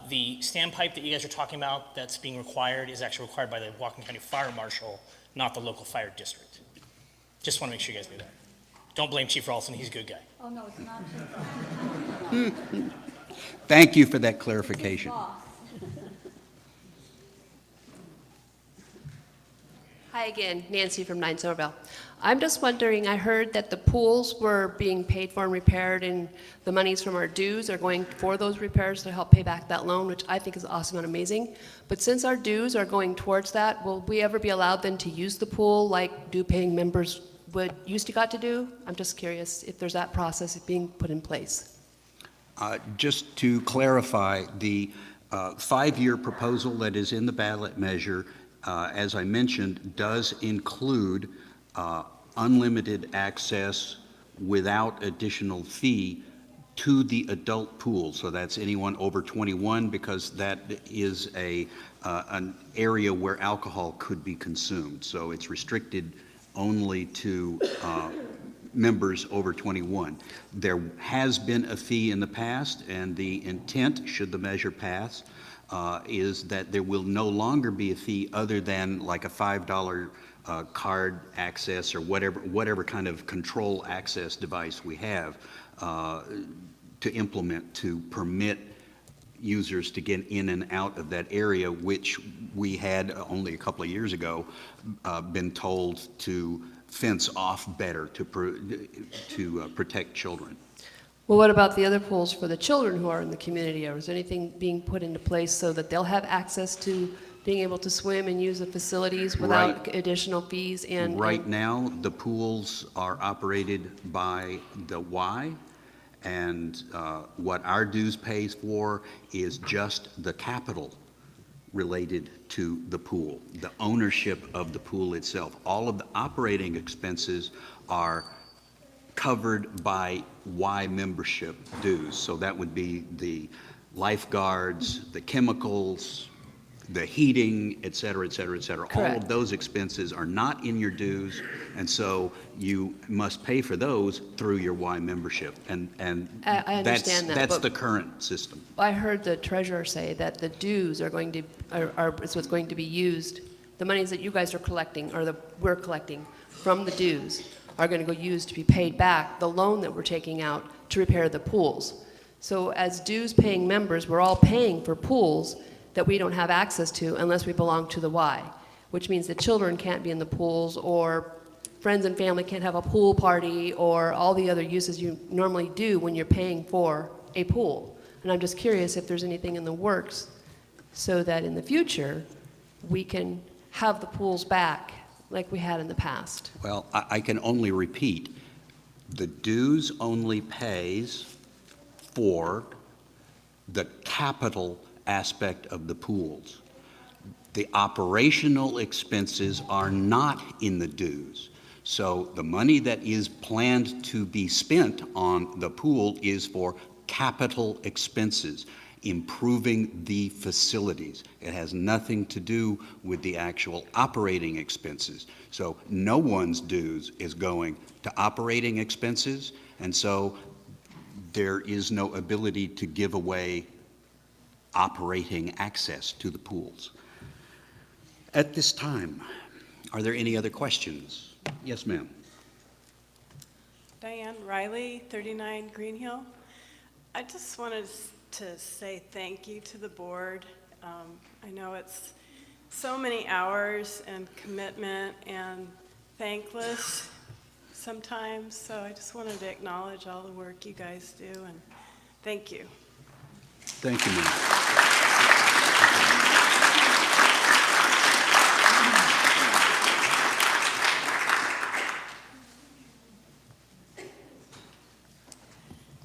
The standpipe that you guys are talking about that's being required is actually required by the Whatcom County Fire Marshal, not the local fire district. Just want to make sure you guys knew that. Don't blame Chief Ralston, he's a good guy. Oh, no, it's not. Thank you for that clarification. Hi again, Nancy from 9 Somerville. I'm just wondering, I heard that the pools were being paid for and repaired, and the monies from our dues are going for those repairs to help pay back that loan, which I think is awesome and amazing. But since our dues are going towards that, will we ever be allowed then to use the pool like due-paying members used to got to do? I'm just curious if there's that process being put in place. Just to clarify, the 5-year proposal that is in the ballot measure, as I mentioned, does include unlimited access without additional fee to the adult pool. So that's anyone over 21, because that is an area where alcohol could be consumed. So it's restricted only to members over 21. There has been a fee in the past, and the intent, should the measure pass, is that there will no longer be a fee other than like a $5 card access or whatever kind of control access device we have to implement to permit users to get in and out of that area, which we had only a couple of years ago been told to fence off better to protect children. Well, what about the other pools for the children who are in the community? Or is anything being put into place so that they'll have access to being able to swim and use the facilities without additional fees? And right now, the pools are operated by the Y, and what our dues pays for is just the capital related to the pool, the ownership of the pool itself. All of the operating expenses are covered by Y membership dues. So that would be the lifeguards, the chemicals, the heating, et cetera, et cetera, et cetera. Correct. All of those expenses are not in your dues, and so you must pay for those through your Y membership. And I understand that's that, the current system. I heard the treasurer say that the dues are going to is what's going to be used. The monies that you guys are collecting, or we're collecting from the dues, are going to go used to be paid back the loan that we're taking out to repair the pools. So as dues-paying members, we're all paying for pools that we don't have access to unless we belong to the Y, which means that children can't be in the pools, or friends and family can't have a pool party, or all the other uses you normally do when you're paying for a pool. And I'm just curious if there's anything in the works so that in the future we can have the pools back like we had in the past. Well, I can only repeat, the dues only pays for the capital aspect of the pools. The operational expenses are not in the dues. So the money that is planned to be spent on the pool is for capital expenses, improving the facilities. It has nothing to do with the actual operating expenses. So no one's dues is going to operating expenses, and so there is no ability to give away operating access to the pools. At this time, are there any other questions? Yes, ma'am. Diane Riley, 39 Green Hill. I just wanted to say thank you to the board. I know it's so many hours and commitment and thankless sometimes, so I just wanted to acknowledge all the work you guys do, and thank you. Thank you, ma'am.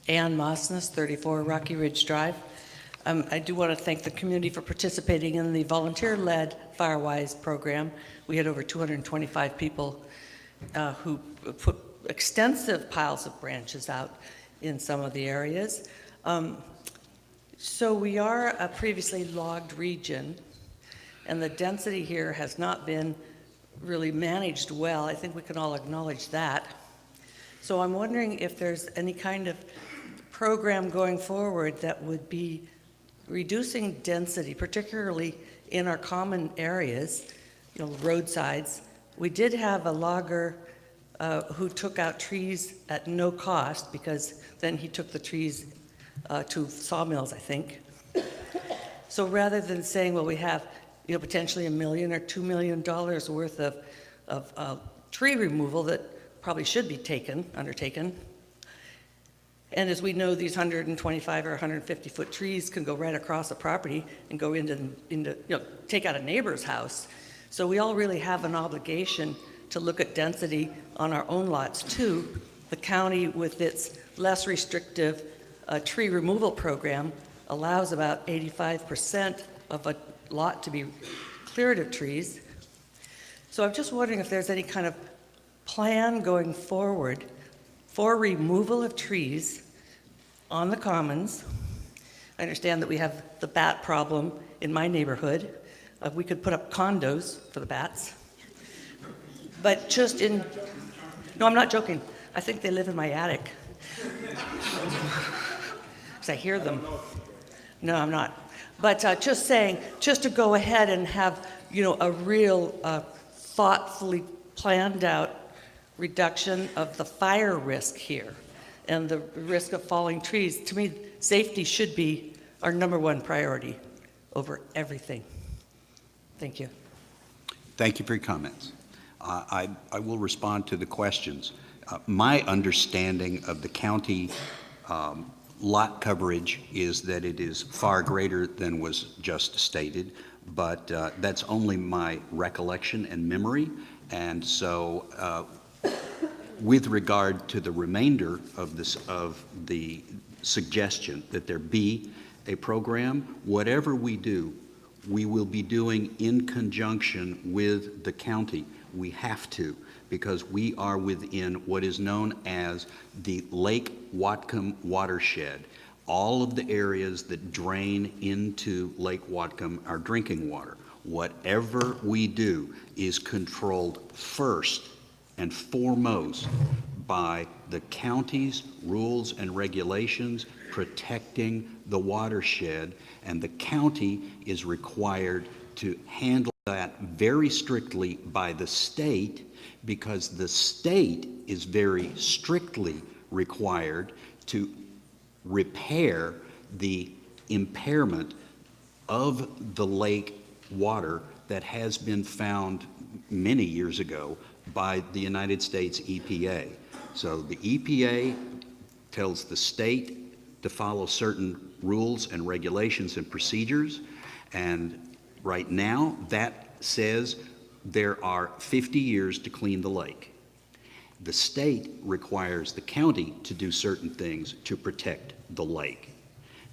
Ann Mosnes, 34 Rocky Ridge Drive. I do want to thank the community for participating in the volunteer-led Firewise program. We had over 225 people who put extensive piles of branches out in some of the areas. So we are a previously logged region, and the density here has not been really managed well. I think we can all acknowledge that. So I'm wondering if there's any kind of program going forward that would be reducing density, particularly in our common areas, you know, roadsides. We did have a logger who took out trees at no cost, because then he took the trees to sawmills, I think. So rather than saying, well, we have, you know, potentially $1 million or $2 million worth of of tree removal that probably should be undertaken. And as we know, these 125 or 150-foot trees can go right across a property and go into take out a neighbor's house. So we all really have an obligation to look at density on our own lots too. The county, with its less restrictive tree removal program, allows about 85% of a lot to be cleared of trees. So I'm just wondering if there's any kind of plan going forward for removal of trees on the commons. I understand that we have the bat problem in my neighborhood. We could put up condos for the bats. But just no, I'm not joking. I think they live in my attic. Because I hear them. No, I'm not. But just saying, just to go ahead and have, a real thoughtfully planned out reduction of the fire risk here and the risk of falling trees. To me, safety should be our #1 priority over everything. Thank you. Thank you for your comments. I will respond to the questions. My understanding of the county lot coverage is that it is far greater than was just stated, but that's only my recollection and memory. And so with regard to the remainder of the suggestion that there be a program, whatever we do, we will be doing in conjunction with the county. We have to, because we are within what is known as the Lake Whatcom watershed. All of the areas that drain into Lake Whatcom are drinking water. Whatever we do is controlled first and foremost by the county's rules and regulations protecting the watershed, and the county is required to handle that very strictly by the state, because the state is very strictly required to repair the impairment of the lake water that has been found many years ago by the United States EPA. So the EPA tells the state to follow certain rules and regulations and procedures, and right now that says there are 50 years to clean the lake. The state requires the county to do certain things to protect the lake.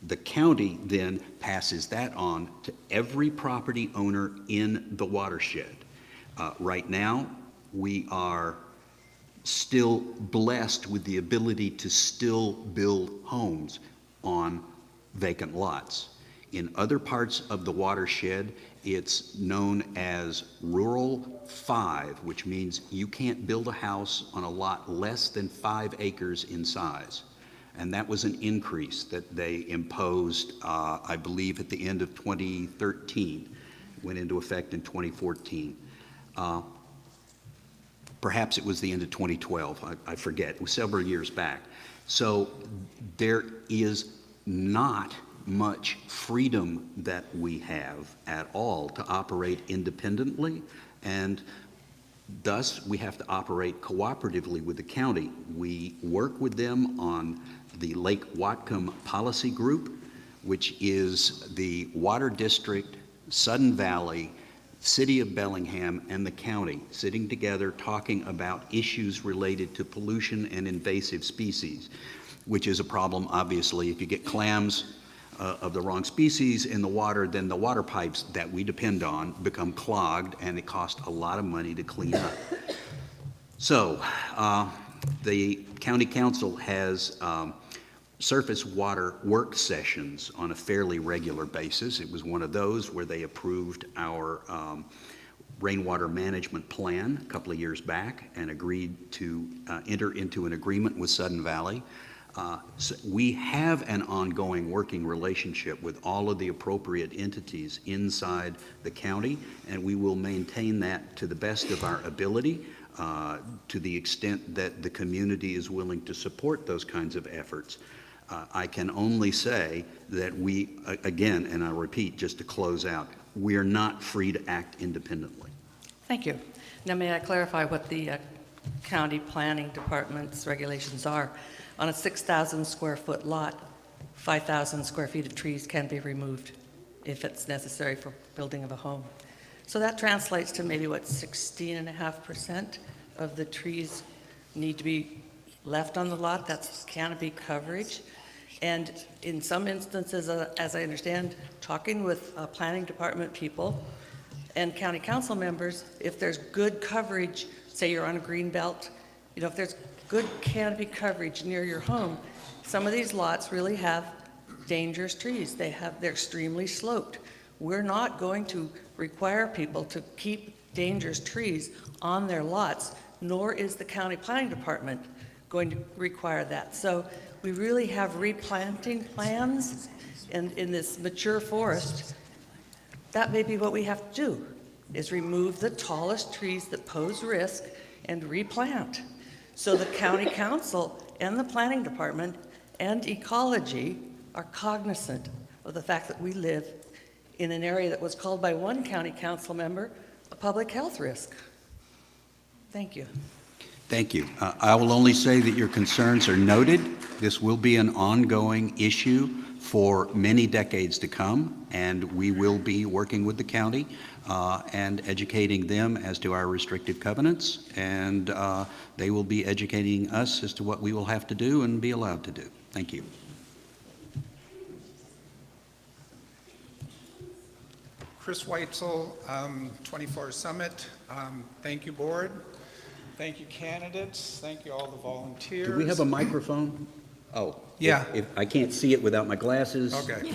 The county then passes that on to every property owner in the watershed. Right now, we are still blessed with the ability to still build homes on vacant lots. In other parts of the watershed, it's known as Rural 5, which means you can't build a house on a lot less than 5 acres in size. And that was an increase that they imposed, I believe, at the end of 2013. It went into effect in 2014. Perhaps it was the end of 2012, I forget. It was several years back. So there is not much freedom that we have at all to operate independently, and thus we have to operate cooperatively with the county. We work with them on the Lake Whatcom Policy Group, which is the Water District, Sudden Valley, City of Bellingham, and the county sitting together talking about issues related to pollution and invasive species, which is a problem, obviously. If you get clams of the wrong species in the water, then the water pipes that we depend on become clogged, and it costs a lot of money to clean up. So the county council has surface water work sessions on a fairly regular basis. It was one of those where they approved our rainwater management plan a couple of years back and agreed to enter into an agreement with Sudden Valley. So we have an ongoing working relationship with all of the appropriate entities inside the county, and we will maintain that to the best of our ability, to the extent that the community is willing to support those kinds of efforts. I can only say that we, again, and I repeat just to close out, we are not free to act independently. Thank you. Now, may I clarify what the county planning department's regulations are? On a 6,000 square foot lot, 5,000 square feet of trees can be removed if it's necessary for building of a home. So that translates to maybe, what, 16.5% of the trees need to be left on the lot. That's canopy coverage. And in some instances, as I understand, talking with planning department people and county council members, if there's good coverage, say you're on a green belt, you know, if there's good canopy coverage near your home, some of these lots really have dangerous trees. They're extremely sloped. We're not going to require people to keep dangerous trees on their lots, nor is the county planning department going to require that. So we really have replanting plans, and in this mature forest, that may be what we have to do, is remove the tallest trees that pose risk and replant. So the county council and the planning department and ecology are cognizant of the fact that we live in an area that was called by one county council member a public health risk. Thank you. Thank you. I will only say that your concerns are noted. This will be an ongoing issue for many decades to come, and we will be working with the county and educating them as to our restrictive covenants, and they will be educating us as to what we will have to do and be allowed to do. Thank you. Chris Weitzel, 24 Summit. Thank you, board. Thank you, candidates. Thank you, all the volunteers. Do we have a microphone? Oh. Yeah. If I can't see it without my glasses. Okay.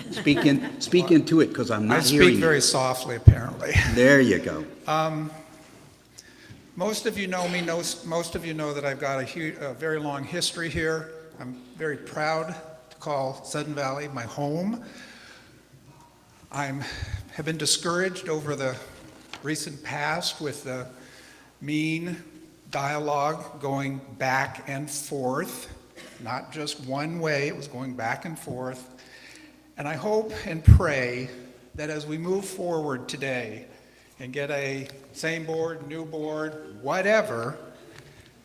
Speak into it, because I'm not hearing I speak very softly, apparently. There you go. Most of you know me. Most of you know that I've got a very long history here. I'm very proud to call Sudden Valley my home. Have been discouraged over the recent past with the mean dialogue going back and forth, not just one way, it was going back and forth. And I hope and pray that as we move forward today and get a same board, new board, whatever,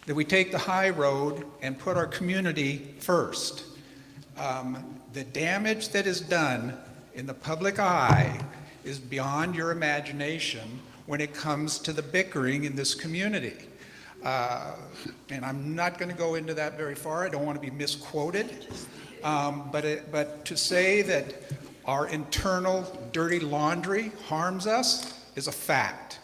that we take the high road and put our community first. The damage that is done in the public eye is beyond your imagination when it comes to the bickering in this community. And I'm not going to go into that very far. I don't want to be misquoted. But to say that our internal dirty laundry harms us is a fact.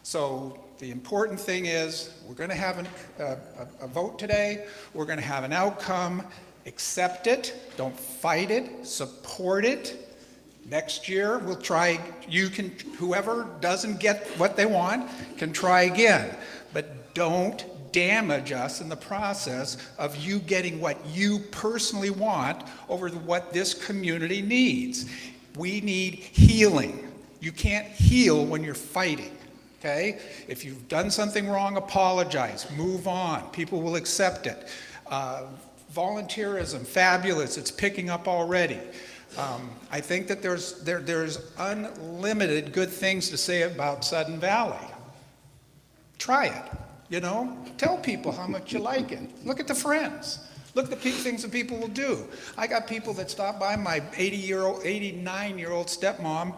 So the important thing is we're going to have a vote today. We're going to have an outcome. Accept it. Don't fight it. Support it. Next year, we'll try. Whoever doesn't get what they want can try again. But don't damage us in the process of you getting what you personally want over what this community needs. We need healing. You can't heal when you're fighting, okay? If you've done something wrong, apologize, move on. People will accept it. Volunteerism, fabulous, it's picking up already. I think that there's unlimited good things to say about Sudden Valley. Try it, you know? Tell people how much you like it. Look at the friends. Look at the things that people will do. I got people that stop by my 89-year-old stepmom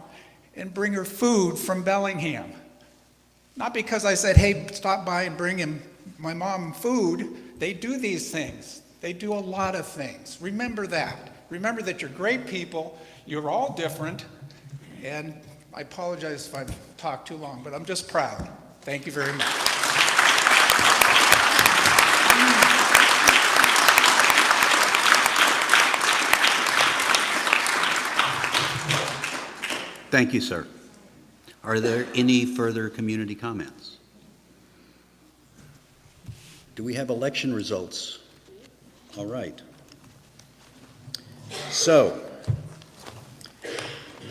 and bring her food from Bellingham. Not because I said, hey, stop by and bring my mom food. They do these things. They do a lot of things. Remember that. Remember that you're great people, you're all different, and I apologize if I've talked too long, but I'm just proud. Thank you very much. Thank you, sir. Are there any further community comments? Do we have election results? All right. So,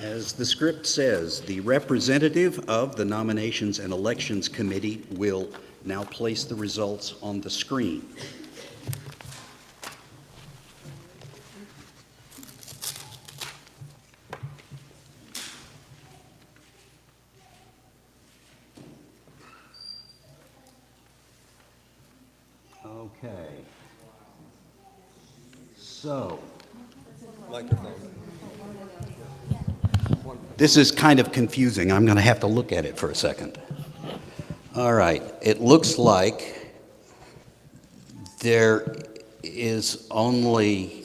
as the script says, the representative of the Nominations and Elections Committee will now place the results on the screen. So, Microphone. this is kind of confusing. I'm going to have to look at it for a second. All right, it looks like there is only,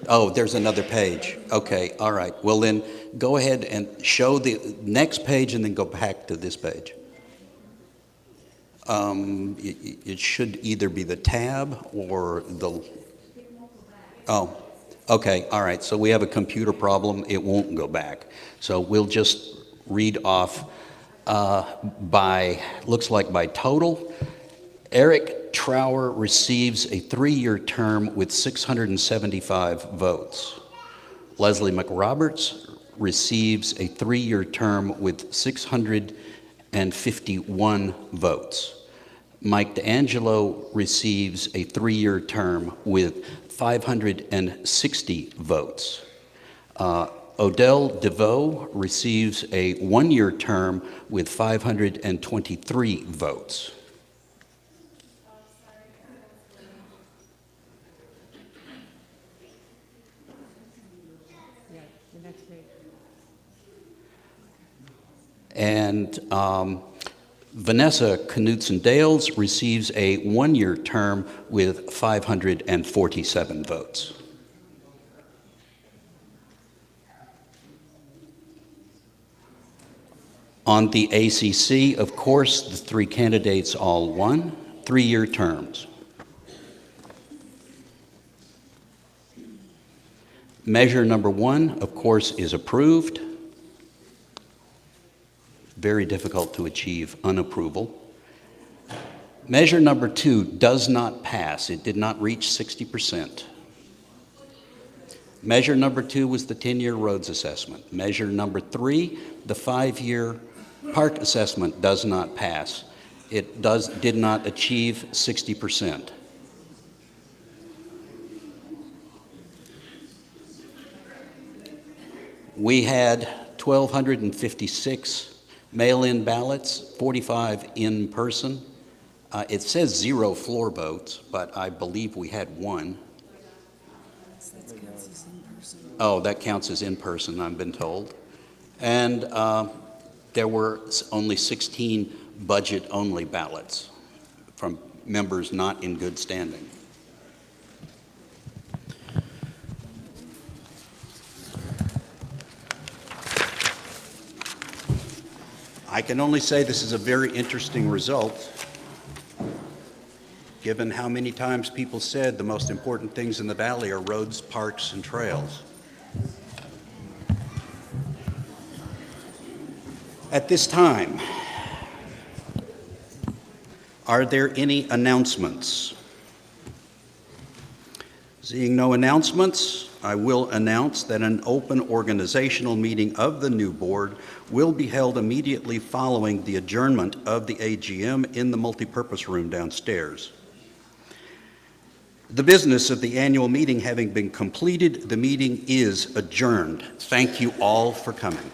oh, there's another page. Okay, all right. Well then, go ahead and show the next page and then go back to this page. It should either be the tab or the, oh, okay, all right. So we have a computer problem. It won't go back. So we'll just read off looks like by total. Eric Trower receives a 3-year term with 675 votes. Leslie McRoberts receives a 3-year term with 651 votes. Mike D'Angelo receives a 3-year term with 560 votes. Odell DeVoe receives a 1-year term with 523 votes. And Vanessa Knutson-Dales receives a 1-year term with 547 votes. On the ACC, of course, the 3 candidates all won, 3-year terms. Measure number 1, of course, is approved. Very difficult to achieve unapproval. Measure number 2 does not pass. It did not reach 60%. Measure number 2 was the 10-year roads assessment. Measure number 3, the 5-year park assessment, does not pass. It did not achieve 60%. We had 1,256 mail-in ballots, 45 in person. It says 0 floor votes, but I believe we had 1. Oh, that counts as in person, I've been told. And there were only 16 budget-only ballots from members not in good standing. I can only say this is a very interesting result, given how many times people said the most important things in the valley are roads, parks, and trails. At this time, are there any announcements? Seeing no announcements, I will announce that an open organizational meeting of the new board will be held immediately following the adjournment of the AGM in the multipurpose room downstairs. The business of the annual meeting having been completed, the meeting is adjourned. Thank you all for coming.